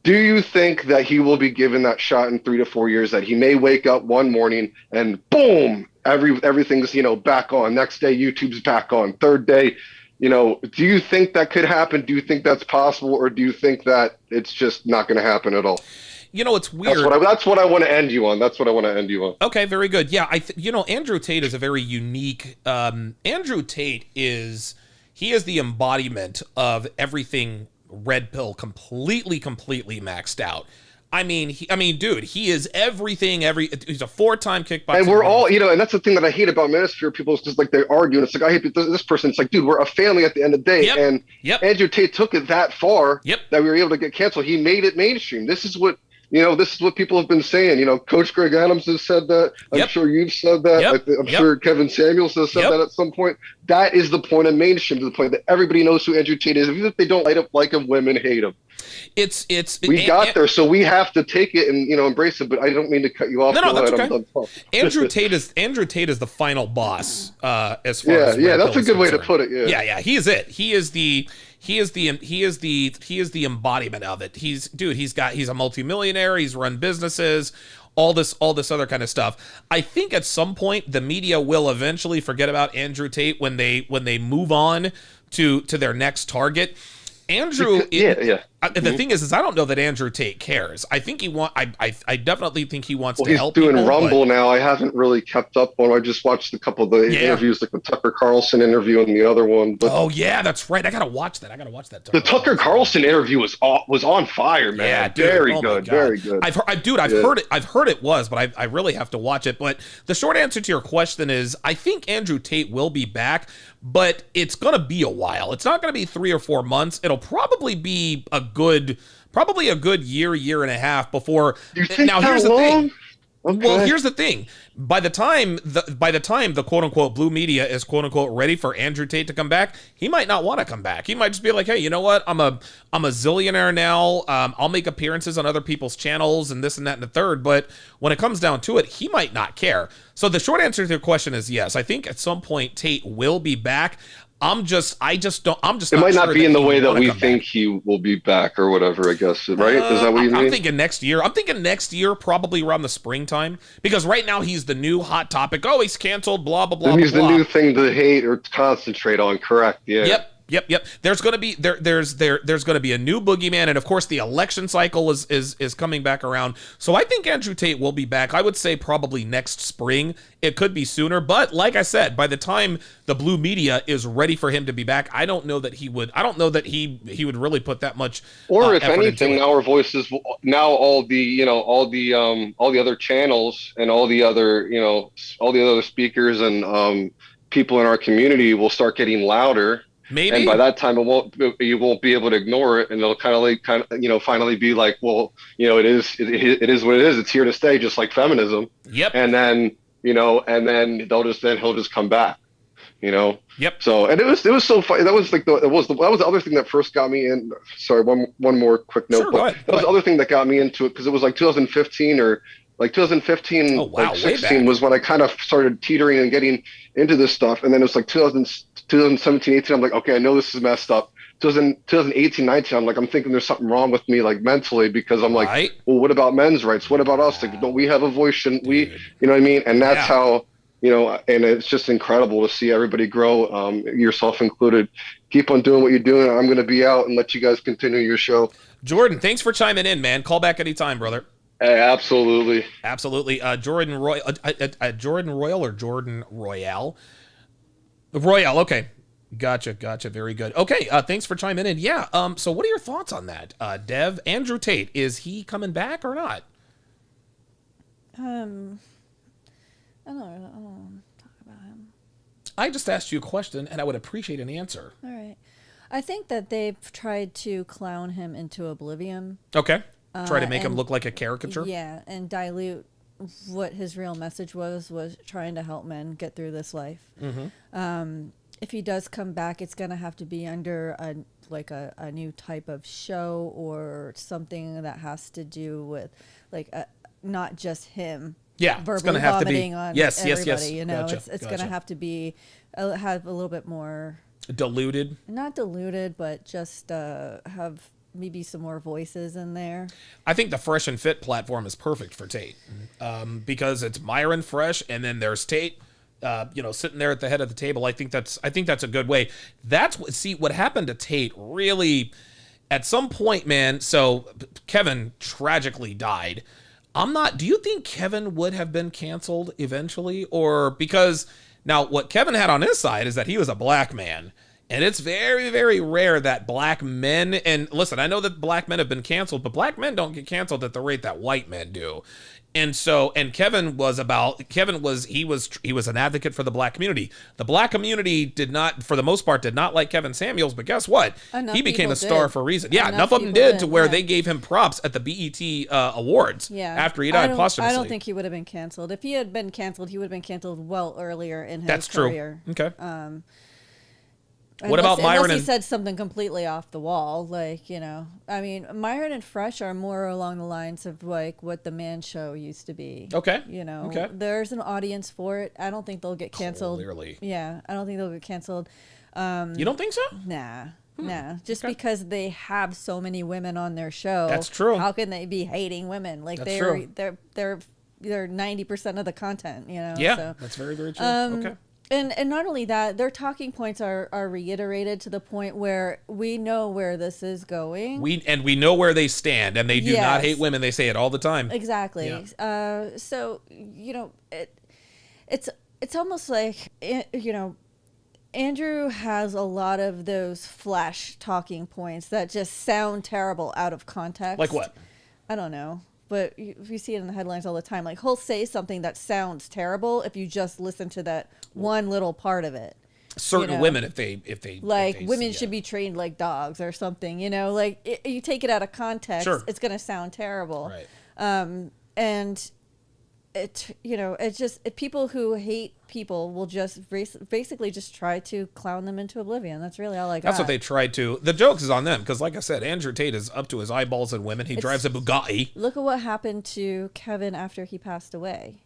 Do you think that he will be given that shot in 3 to 4 years, that he may wake up one morning and boom, everything's, you know, back on. Next day, YouTube's back on. Third day, you know, do you think that could happen? Do you think that's possible? Or do you think that it's just not going to happen at all? You know, it's weird. That's what I want to end you on. Okay, very good. Yeah, you know, Andrew Tate is a very unique. Andrew Tate is the embodiment of everything red pill completely maxed out. I mean, dude, he is everything. He's a 4-time kickboxer. And we're all, and that's the thing that I hate about Manosphere. People is just like they argue, and it's like I hate this person. It's like, dude, we're a family at the end of the day. Yep. And Andrew Tate took it that far that we were able to get canceled. He made it mainstream. This is what people have been saying. Coach Greg Adams has said that. I'm sure you've said that. I'm sure Kevin Samuels has said that at some point. That is the point of mainstream, to the point that everybody knows who Andrew Tate is. Even if they don't like him, women hate him. We got there, so we have to take it and embrace it. But I don't mean to cut you off. No, that's okay. Andrew Tate is the final boss. As far as that's a good way to put it. Yeah. He is it. He is the embodiment of it. He's a multimillionaire. He's run businesses. All this other kind of stuff. I think at some point the media will eventually forget about Andrew Tate when they move on to their next target. Andrew, the thing is I don't know that Andrew Tate cares. I think I definitely think he wants to help. He's doing people, Rumble now. I haven't really kept up on. I just watched a couple of the interviews, like the Tucker Carlson interview and the other one. But that's right. I gotta watch that. The Tucker Carlson interview was on fire, man. Yeah, dude, very good. I've heard it. I've heard it was, but I really have to watch it. But the short answer to your question is, I think Andrew Tate will be back, but it's gonna be a while. It's not gonna be 3 or 4 months. It'll probably be a good year and a half before. You think now here's the thing. Okay. Well, here's the thing. By the time the quote unquote blue media is quote unquote ready for Andrew Tate to come back, he might not want to come back. He might just be like, hey, you know what? I'm a zillionaire now. I'll make appearances on other people's channels and this and that and the third. But when it comes down to it, he might not care. So the short answer to your question is yes. I think at some point Tate will be back. It might not be in the way that we think he will be back or whatever, I guess, right? Is that what you mean? I'm thinking next year. I'm thinking next year, probably around the springtime, because right now he's the new hot topic. Oh, he's canceled, blah, blah, blah, and he's blah, the new thing to hate or concentrate on, correct? Yeah. Yep. There's going to be there's going to be a new boogeyman, and of course the election cycle is coming back around. So I think Andrew Tate will be back. I would say probably next spring. It could be sooner, but like I said, by the time the blue media is ready for him to be back, I don't know that he would. I don't know that he would really put that much. Or if anything, now our voices, now all the other channels and all the other speakers and people in our community will start getting louder. Maybe. And by that time, you won't be able to ignore it, and it'll finally be like, well, it is what it is. It's here to stay, just like feminism. Yep. And then he'll just come back. Yep. So, and it was so funny. That was like that was the other thing that first got me in. Sorry, one more quick note. Sure, go ahead. That was the other thing that got me into it, because it was like 2015 or like 2015, oh, wow, 16 was when I kind of started teetering and getting into this stuff, and then it was like 2017, 18, I'm like, okay, I know this is messed up. 2018, 19, I'm like, I'm thinking there's something wrong with me, like mentally, because I'm like, well, what about men's rights? What about us? Like, don't we have a voice? Shouldn't we? You know what I mean? And that's how, and it's just incredible to see everybody grow, yourself included. Keep on doing what you're doing. I'm going to be out and let you guys continue your show. Jordan, thanks for chiming in, man. Call back anytime, brother. Hey, absolutely. Jordan Royal or Jordan Royale? Royale, okay. Gotcha. Very good. Okay, thanks for chiming in. Yeah, so what are your thoughts on that? Dev, Andrew Tate, is he coming back or not? I don't talk about him. I just asked you a question, and I would appreciate an answer. All right. I think that they've tried to clown him into oblivion. Okay. Try to make him look like a caricature? Yeah, and dilute what his real message was trying to help men get through this life. Mm-hmm. If he does come back, it's going to have to be under a new type of show or something that has to do with not just him. Yeah, verbally it's going to have to be on yes. Gotcha, it's gotcha. going to have to be have a little bit more diluted. Not diluted, but just have maybe some more voices in there. I think the Fresh and Fit platform is perfect for Tate, because it's Myron Fresh, and then there's Tate, sitting there at the head of the table. I think that's a good way. What happened to Tate really, at some point, man. So Kevin tragically died. Do you think Kevin would have been canceled eventually, or because now what Kevin had on his side is that he was a black man. And it's very, very rare that black men, and listen, I know that black men have been canceled, but black men don't get canceled at the rate that white men do. And so, and Kevin was an advocate for the black community. The black community did not, for the most part, did not like Kevin Samuels, but guess what? He became a star for a reason. Yeah, enough of them did to where they gave him props at the BET Awards after he died posthumously. I don't think he would have been canceled. If he had been canceled, he would have been canceled well earlier in his career. That's true. Okay. What about Myron? Unless he said something completely off the wall, like, you know, I mean, Myron and Fresh are more along the lines of like what the Man Show used to be. Okay. You know, there's an audience for it. I don't think they'll get canceled. Clearly. Yeah, I don't think they'll get canceled. You don't think so? Nah. Just because they have so many women on their show. That's true. How can they be hating women? Like they're 90% of the content, you know. Yeah, so, that's very, very true. Okay. And not only that, their talking points are reiterated to the point where we know where this is going. We know where they stand, and they do not hate women. They say it all the time. Exactly. Yeah. So, you know, it's almost like, you know, Andrew has a lot of those flash talking points that just sound terrible out of context. Like what? I don't know. But you see it in the headlines all the time. Like, he'll say something that sounds terrible if you just listen to that one little part of it. Certain women, if they women should be trained like dogs or something, you know, like you take it out of context, it's going to sound terrible. Right. And it, you know, it's just people who hate people will just basically just try to clown them into oblivion. That's really all I got. That's what they tried to. The joke is on them because, like I said, Andrew Tate is up to his eyeballs in women. He drives a Bugatti. Look at what happened to Kevin after he passed away.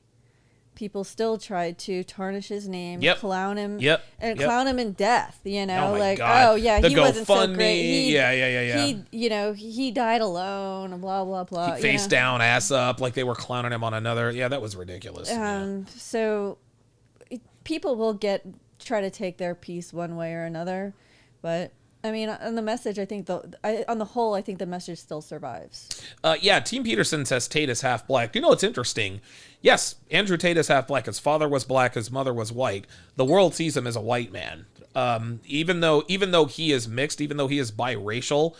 People still tried to tarnish his name, clown him, clown him in death. You know, he wasn't so great. He, you know, he died alone. Blah blah blah. Face down, ass up, like they were clowning him on another. Yeah, that was ridiculous. So people will try to take their piece one way or another, but I mean, on the message, I think on the whole, I think the message still survives. Team Peterson says Tate is half black. You know, it's interesting. Yes, Andrew Tate is half black. His father was black. His mother was white. The world sees him as a white man. Even though he is mixed, even though he is biracial,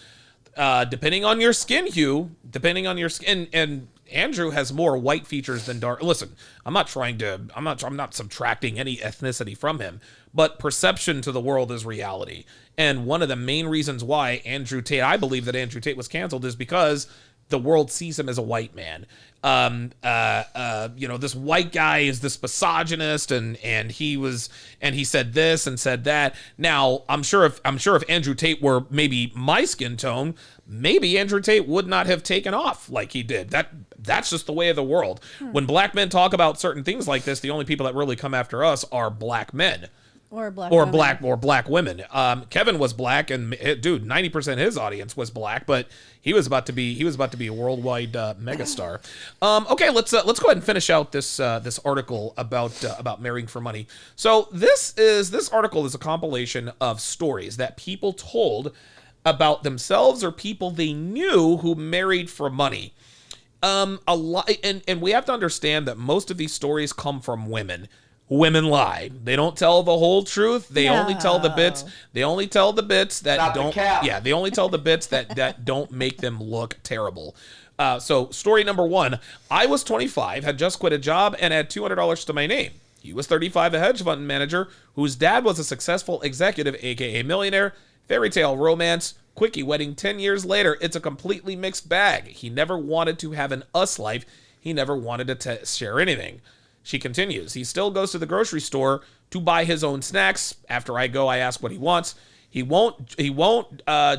depending on your skin hue, and Andrew has more white features than dark. Listen, I'm not subtracting any ethnicity from him, but perception to the world is reality. And one of the main reasons why I believe that Andrew Tate was canceled is because the world sees him as a white man. You know, this white guy is this misogynist, and he said this and said that. Now, I'm sure if Andrew Tate were maybe my skin tone, maybe Andrew Tate would not have taken off like he did. That's just the way of the world. When black men talk about certain things like this, the only people that really come after us are black men. Or black women. Kevin was black, and dude, 90% of his audience was black, but he was about to be a worldwide megastar. Okay, let's go ahead and finish out this article about marrying for money. So this article is a compilation of stories that people told about themselves or people they knew who married for money. A lot, and we have to understand that most of these stories come from women. Women lie. They don't tell the whole truth. They only tell the bits. They only tell the bits that don't. Yeah, they only tell the bits that don't make them look terrible. So story number 1: I was 25, had just quit a job, and had $200 to my name. He was 35, a hedge fund manager whose dad was a successful executive, aka millionaire. Fairy tale romance. Quickie wedding 10 years later. It's a completely mixed bag. He never wanted to have an us life. He never wanted to share anything. She continues, he still goes to the grocery store to buy his own snacks. After I go, I ask what he wants. He won't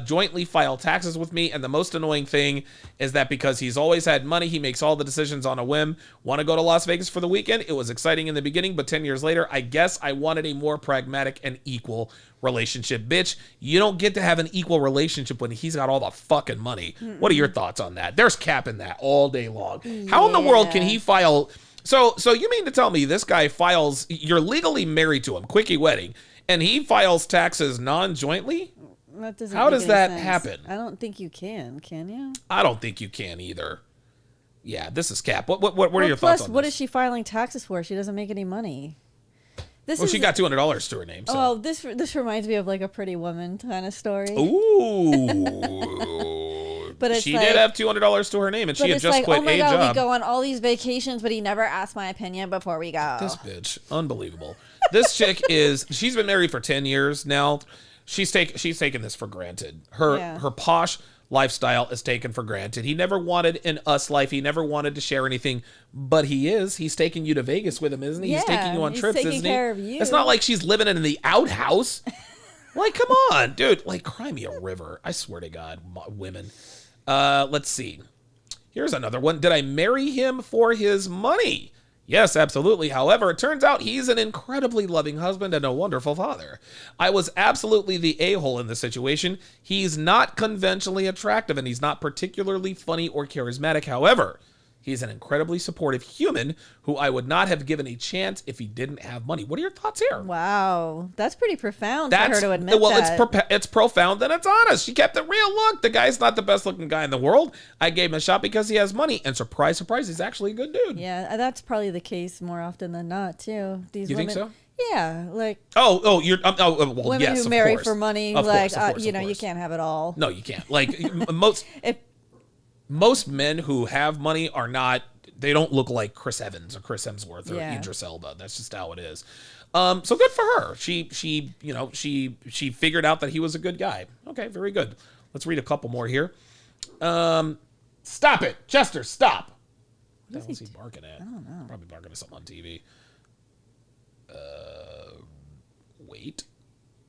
jointly file taxes with me. And the most annoying thing is that because he's always had money, he makes all the decisions on a whim. Want to go to Las Vegas for the weekend? It was exciting in the beginning, but 10 years later, I guess I wanted a more pragmatic and equal relationship. Bitch, you don't get to have an equal relationship when he's got all the fucking money. What are your thoughts on that? There's cap in that all day long. How in the world can he file... So you mean to tell me this guy files, you're legally married to him, quickie wedding, and he files taxes non-jointly? How does that happen? I don't think you can you? I don't think you can either. Yeah, this is cap. What are your thoughts on this? What is she filing taxes for? She doesn't make any money. She got $200 to her name. So. Oh, this reminds me of like a Pretty Woman kind of story. Ooh. But she did have $200 to her name, and she had just quit a job. Oh my God, we go on all these vacations, but he never asked my opinion before we go. This bitch, unbelievable. This chick she's been married for 10 years now. She's taken this for granted. Her posh lifestyle is taken for granted. He never wanted an us life. He never wanted to share anything, but he's taking you to Vegas with him, isn't he? Yeah, he's taking you on trips, isn't he? Care of you. It's not like she's living in the outhouse. Like, come on, dude. Like, cry me a river. I swear to God, women. Let's see. Here's another one. Did I marry him for his money? Yes, absolutely. However, it turns out he's an incredibly loving husband and a wonderful father. I was absolutely the a-hole in this situation. He's not conventionally attractive and he's not particularly funny or charismatic. However, he's an incredibly supportive human who I would not have given a chance if he didn't have money. What are your thoughts here? Wow, that's pretty profound for her to admit that. It's profound and it's honest. She kept it real. Look, the guy's not the best looking guy in the world. I gave him a shot because he has money. And surprise, surprise, he's actually a good dude. Yeah, that's probably the case more often than not, too. You think so? Yeah, like you're well, women yes, who marry course. for money, of like course. you can't have it all. No, you can't. Like most men who have money are not. They don't look like Chris Evans or Chris Hemsworth or Idris Elba. That's just how it is. So good for her. She figured out that he was a good guy. Okay, very good. Let's read a couple more here. Stop it, Chester. Stop. What the hell is he barking at? I don't know. Probably barking at something on TV. Wait.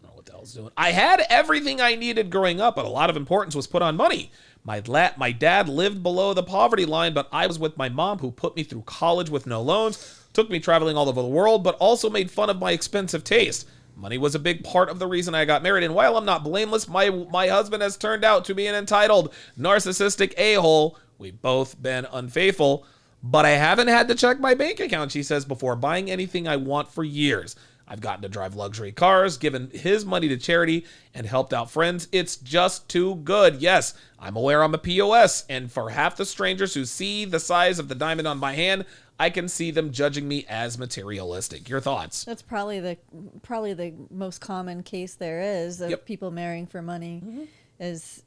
I don't know what the hell's doing. I had everything I needed growing up, but a lot of importance was put on money. My dad lived below the poverty line, but I was with my mom who put me through college with no loans, took me traveling all over the world, but also made fun of my expensive taste. Money was a big part of the reason I got married, and while I'm not blameless, my husband has turned out to be an entitled, narcissistic a-hole. We've both been unfaithful, but I haven't had to check my bank account, she says, before buying anything I want for years. I've gotten to drive luxury cars, given his money to charity, and helped out friends. It's just too good. Yes, I'm aware I'm a POS, and for half the strangers who see the size of the diamond on my hand, I can see them judging me as materialistic. Your thoughts? That's probably the most common case there is of people marrying for money. Mm-hmm. Is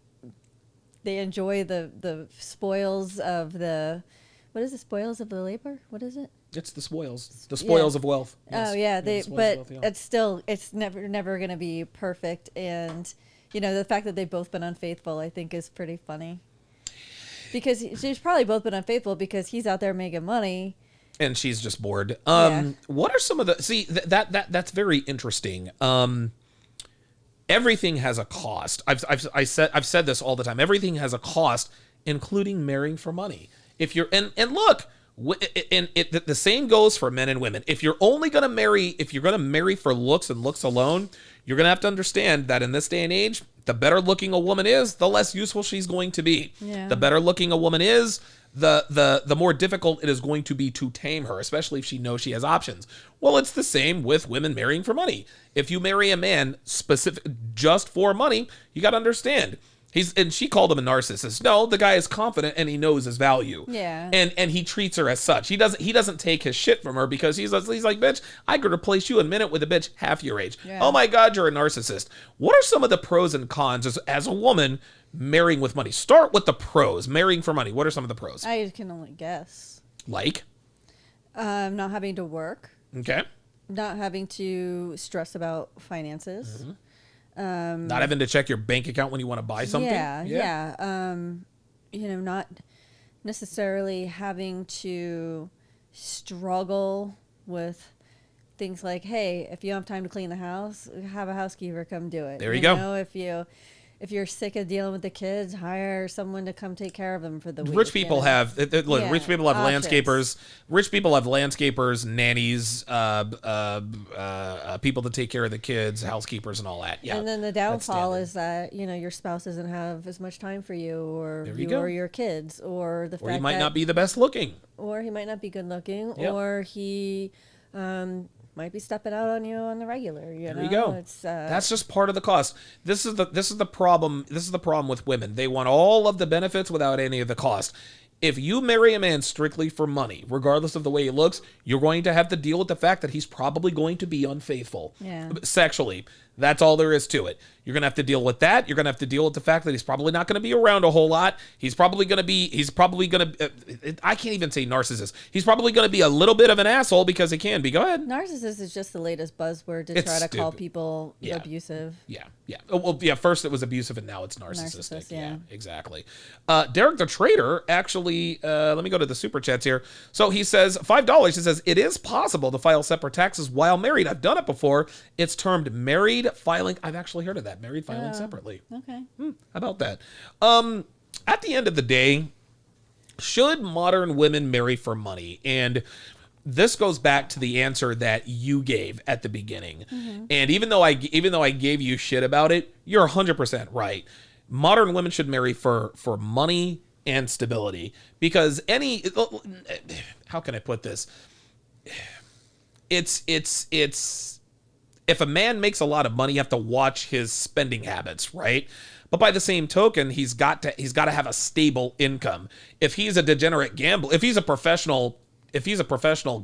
they enjoy the spoils of the spoils of the labor? What is it? It's the spoils of wealth. Yes. Oh yeah, it's never going to be perfect, and the fact that they've both been unfaithful, I think, is pretty funny. Because she's probably both been unfaithful because he's out there making money, and she's just bored. What are some of the that's very interesting. Everything has a cost. I've said this all the time. Everything has a cost, including marrying for money. If you're and look. The same goes for men and women. If you're going to marry for looks and looks alone, you're going to have to understand that in this day and age, the better looking a woman is, the less useful she's going to be. Yeah. The better looking a woman is, the more difficult it is going to be to tame her, especially if she knows she has options. Well, it's the same with women marrying for money. If you marry a man specific just for money, you got to understand. And she called him a narcissist. No, the guy is confident and he knows his value. Yeah. And he treats her as such. He doesn't take his shit from her because he's like, bitch, I could replace you in a minute with a bitch half your age. Yeah. Oh my God, you're a narcissist. What are some of the pros and cons as a woman marrying with money? Start with the pros. Marrying for money. What are some of the pros? I can only guess. Like? Not having to work. Okay. Not having to stress about finances. Mm-hmm. Not having to check your bank account when you want to buy something. Yeah. Not necessarily having to struggle with things like, hey, if you don't have time to clean the house, have a housekeeper come do it. There you go. If you're sick of dealing with the kids, hire someone to come take care of them for the week. Rich people have rich people have landscapers. Rich people have landscapers, nannies, people to take care of the kids, housekeepers, and all that. Yeah. And then the downfall is that your spouse doesn't have as much time for you, or or your kids, or the fact he might not be the best looking, or he might not be good looking, or he might be stepping out on you on the regular. There you go. That's just part of the cost. This is the problem. This is the problem with women. They want all of the benefits without any of the cost. If you marry a man strictly for money, regardless of the way he looks, you're going to have to deal with the fact that he's probably going to be unfaithful sexually. That's all there is to it. You're going to have to deal with that. You're going to have to deal with the fact that he's probably not going to be around a whole lot. He's probably going to I can't even say narcissist. He's probably going to be a little bit of an asshole because he can be. Go ahead. Narcissist is just the latest buzzword to try to call people abusive. Yeah. Well, first it was abusive and now it's narcissistic. Yeah, exactly. Derek the Trader actually, let me go to the super chats here. So he says $5. He says, it is possible to file separate taxes while married. I've done it before. It's termed married filing. I've actually heard of that. Married filing separately. Okay. How about that? At the end of the day, should modern women marry for money? And this goes back to the answer that you gave at the beginning. And even though I gave you shit about it, you're 100% right. Modern women should marry for money and stability, because how can I put this? It's if a man makes a lot of money, you have to watch his spending habits, right? But by the same token, he's got to have a stable income. If he's a degenerate gambler, if he's a professional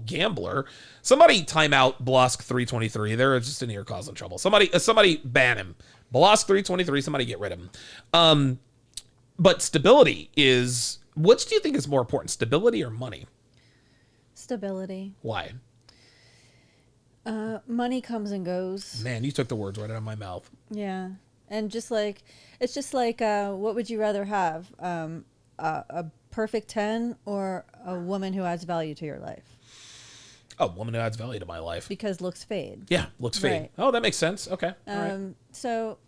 gambler, somebody time out Blosk 323. They're just in here causing trouble. Somebody ban him. Blosk 323. Somebody get rid of him. But stability is, which do you think is more important, stability or money? Stability. Why? Money comes and goes. Man, you took the words right out of my mouth. Yeah. And it's just like, what would you rather have? A perfect 10 or a woman who adds value to your life? A woman who adds value to my life. Because looks fade. Yeah, looks fade. Right. Oh, that makes sense. Okay. All right. So,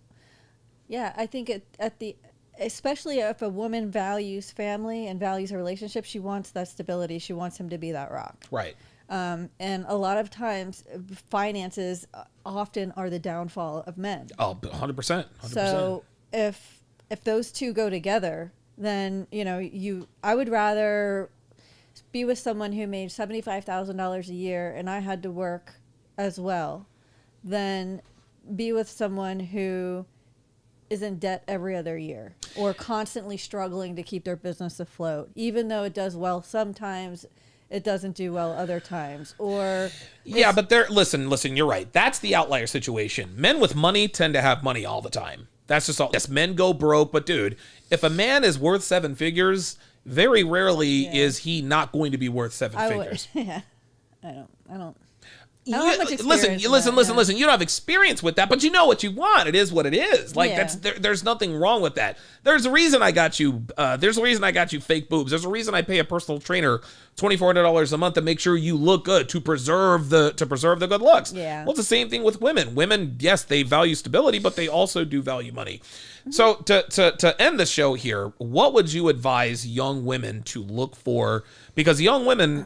yeah, I think especially if a woman values family and values a relationship, she wants that stability. She wants him to be that rock. Right. And a lot of times, finances often are the downfall of men. Oh, 100%. So if those two go together, then I would rather be with someone who made $75,000 a year and I had to work as well, than be with someone who is in debt every other year or constantly struggling to keep their business afloat, even though it does well sometimes. It doesn't do well other times, or but listen, you're right. That's the outlier situation. Men with money tend to have money all the time. That's just all. Yes, men go broke, but dude, if a man is worth 7 figures, very rarely is he not going to be worth 7 figures. I don't. Listen. You don't have experience with that, but you know what you want. It is what it is. Like there's nothing wrong with that. There's a reason I got you. There's a reason I got you fake boobs. There's a reason I pay a personal trainer $2,400 a month to make sure you look good, to preserve the good looks. Yeah. Well, it's the same thing with women. Women, yes, they value stability, but they also do value money. So to end the show here, what would you advise young women to look for? Because young women,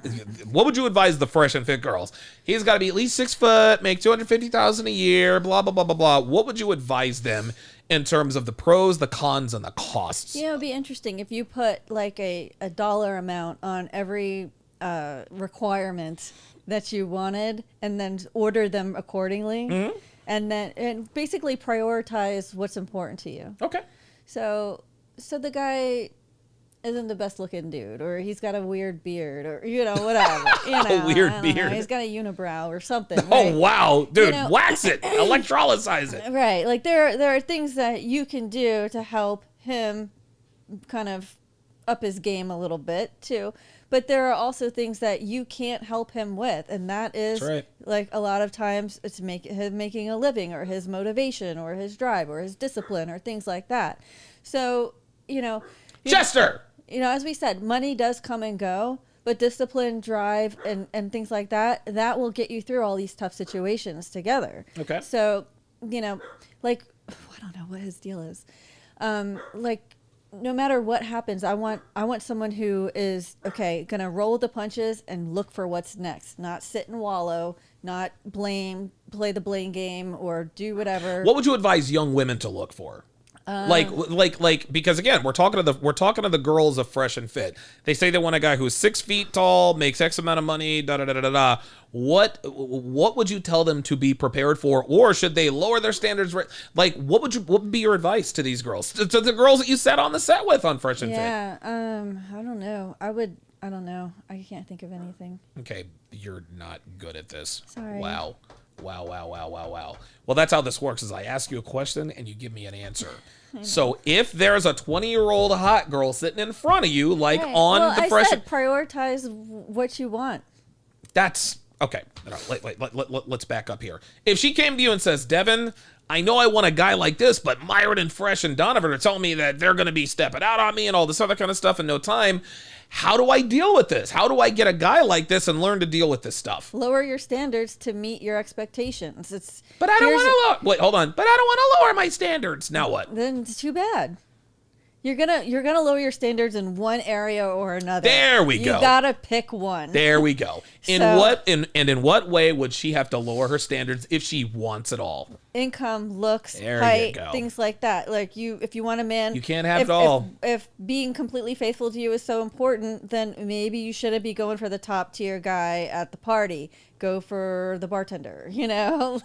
what would you advise the fresh and fit girls? He's got to be at least 6 foot, make $250,000 a year, blah blah blah blah blah. What would you advise them in terms of the pros, the cons, and the costs? It'd be interesting if you put like a dollar amount on every requirement that you wanted, and then order them accordingly. Mm-hmm. And basically prioritize what's important to you. Okay. So the guy isn't the best looking dude, or he's got a weird beard, or whatever. A weird beard. He's got a unibrow or something. Oh right? Wow, dude, wax it, electrolyze it. Right. Like there are things that you can do to help him kind of up his game a little bit too. But there are also things that you can't help him with, and that is like a lot of times it's him making a living, or his motivation, or his drive, or his discipline, or things like that. So Chester. As we said, money does come and go, but discipline, drive, and things like that will get you through all these tough situations together. Okay. So like I don't know what his deal is, no matter what happens, I want someone who is gonna roll the punches and look for what's next, not sit and wallow, not play the blame game, or do whatever. What would you advise young women to look for? Because again, we're talking to the girls of Fresh and Fit. They say they want a guy who's 6 feet tall, makes X amount of money, da da da da da. What would you tell them to be prepared for, or should they lower their standards? Like, what would be your advice to these girls, to the girls that you sat on the set with on Fresh and Fit? Yeah, I don't know. I don't know. I can't think of anything. Okay, you're not good at this. Sorry. Wow. Well, that's how this works, is I ask you a question and you give me an answer. So if there's a 20-year-old hot girl sitting in front of you, like right. on well, the Fresh... I said prioritize what you want. That's... Okay, let's back up here. If she came to you and says, Devin, I know I want a guy like this, but Myron and Fresh and Donovan are telling me that they're going to be stepping out on me and all this other kind of stuff in no time, how do I deal with this? How do I get a guy like this and learn to deal with this stuff? Lower your standards to meet your expectations. But I don't want to... Wait, hold on. But I don't want to lower my standards. Now what? Then it's too bad. You're gonna lower your standards in one area or another. There we go. You gotta pick one. There we go. In what way would she have to lower her standards if she wants it all? Income, looks, height, things like that. Like if you want a man, you can't have it all. If being completely faithful to you is so important, then maybe you shouldn't be going for the top tier guy at the party. Go for the bartender,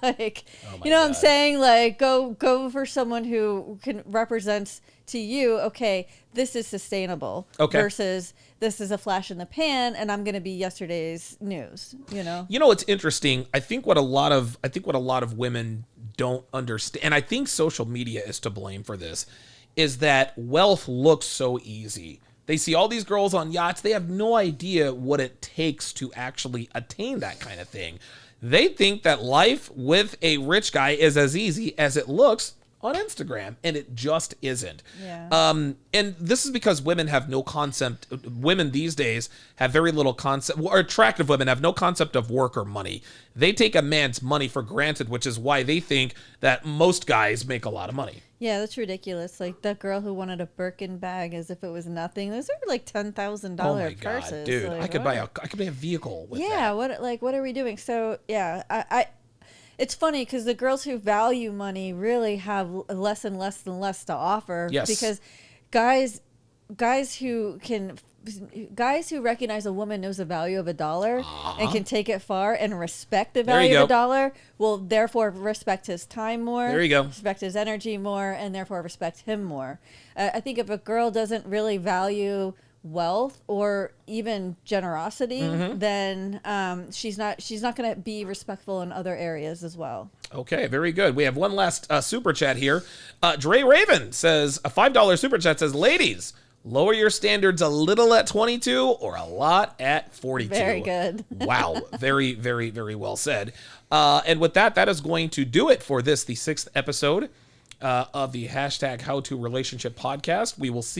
like, what I'm saying? Like, go for someone who can represent to you, okay, this is sustainable versus this is a flash in the pan and I'm going to be yesterday's news, it's interesting. I think what a lot of women don't understand, and I think social media is to blame for this, is that wealth looks so easy. They see all these girls on yachts. They have no idea what it takes to actually attain that kind of thing. They think that life with a rich guy is as easy as it looks on Instagram, and it just isn't. Yeah. And this is because women have no concept. Women these days have very little concept, or attractive women have no concept of work or money. They take a man's money for granted, which is why they think that most guys make a lot of money. Yeah, that's ridiculous. Like that girl who wanted a Birkin bag as if it was nothing. Those are like $10,000 oh my purses. God, dude! Like, I could buy a vehicle with that. Yeah, what are we doing? So yeah, I it's funny because the girls who value money really have less and less to offer. Yes. Because guys who recognize a woman knows the value of a dollar and can take it far and respect the value of a dollar will therefore respect his time more. There you go. Respect his energy more and therefore respect him more. I think if a girl doesn't really value wealth or even generosity, then she's not going to be respectful in other areas as well. Okay, very good. We have one last super chat here. Dre Raven says, a $5 super chat says, ladies, lower your standards a little at 22 or a lot at 42. Very good. Wow. Very, very, very well said. And with that is going to do it for the 6th episode of the #HowToRelationship podcast. We will see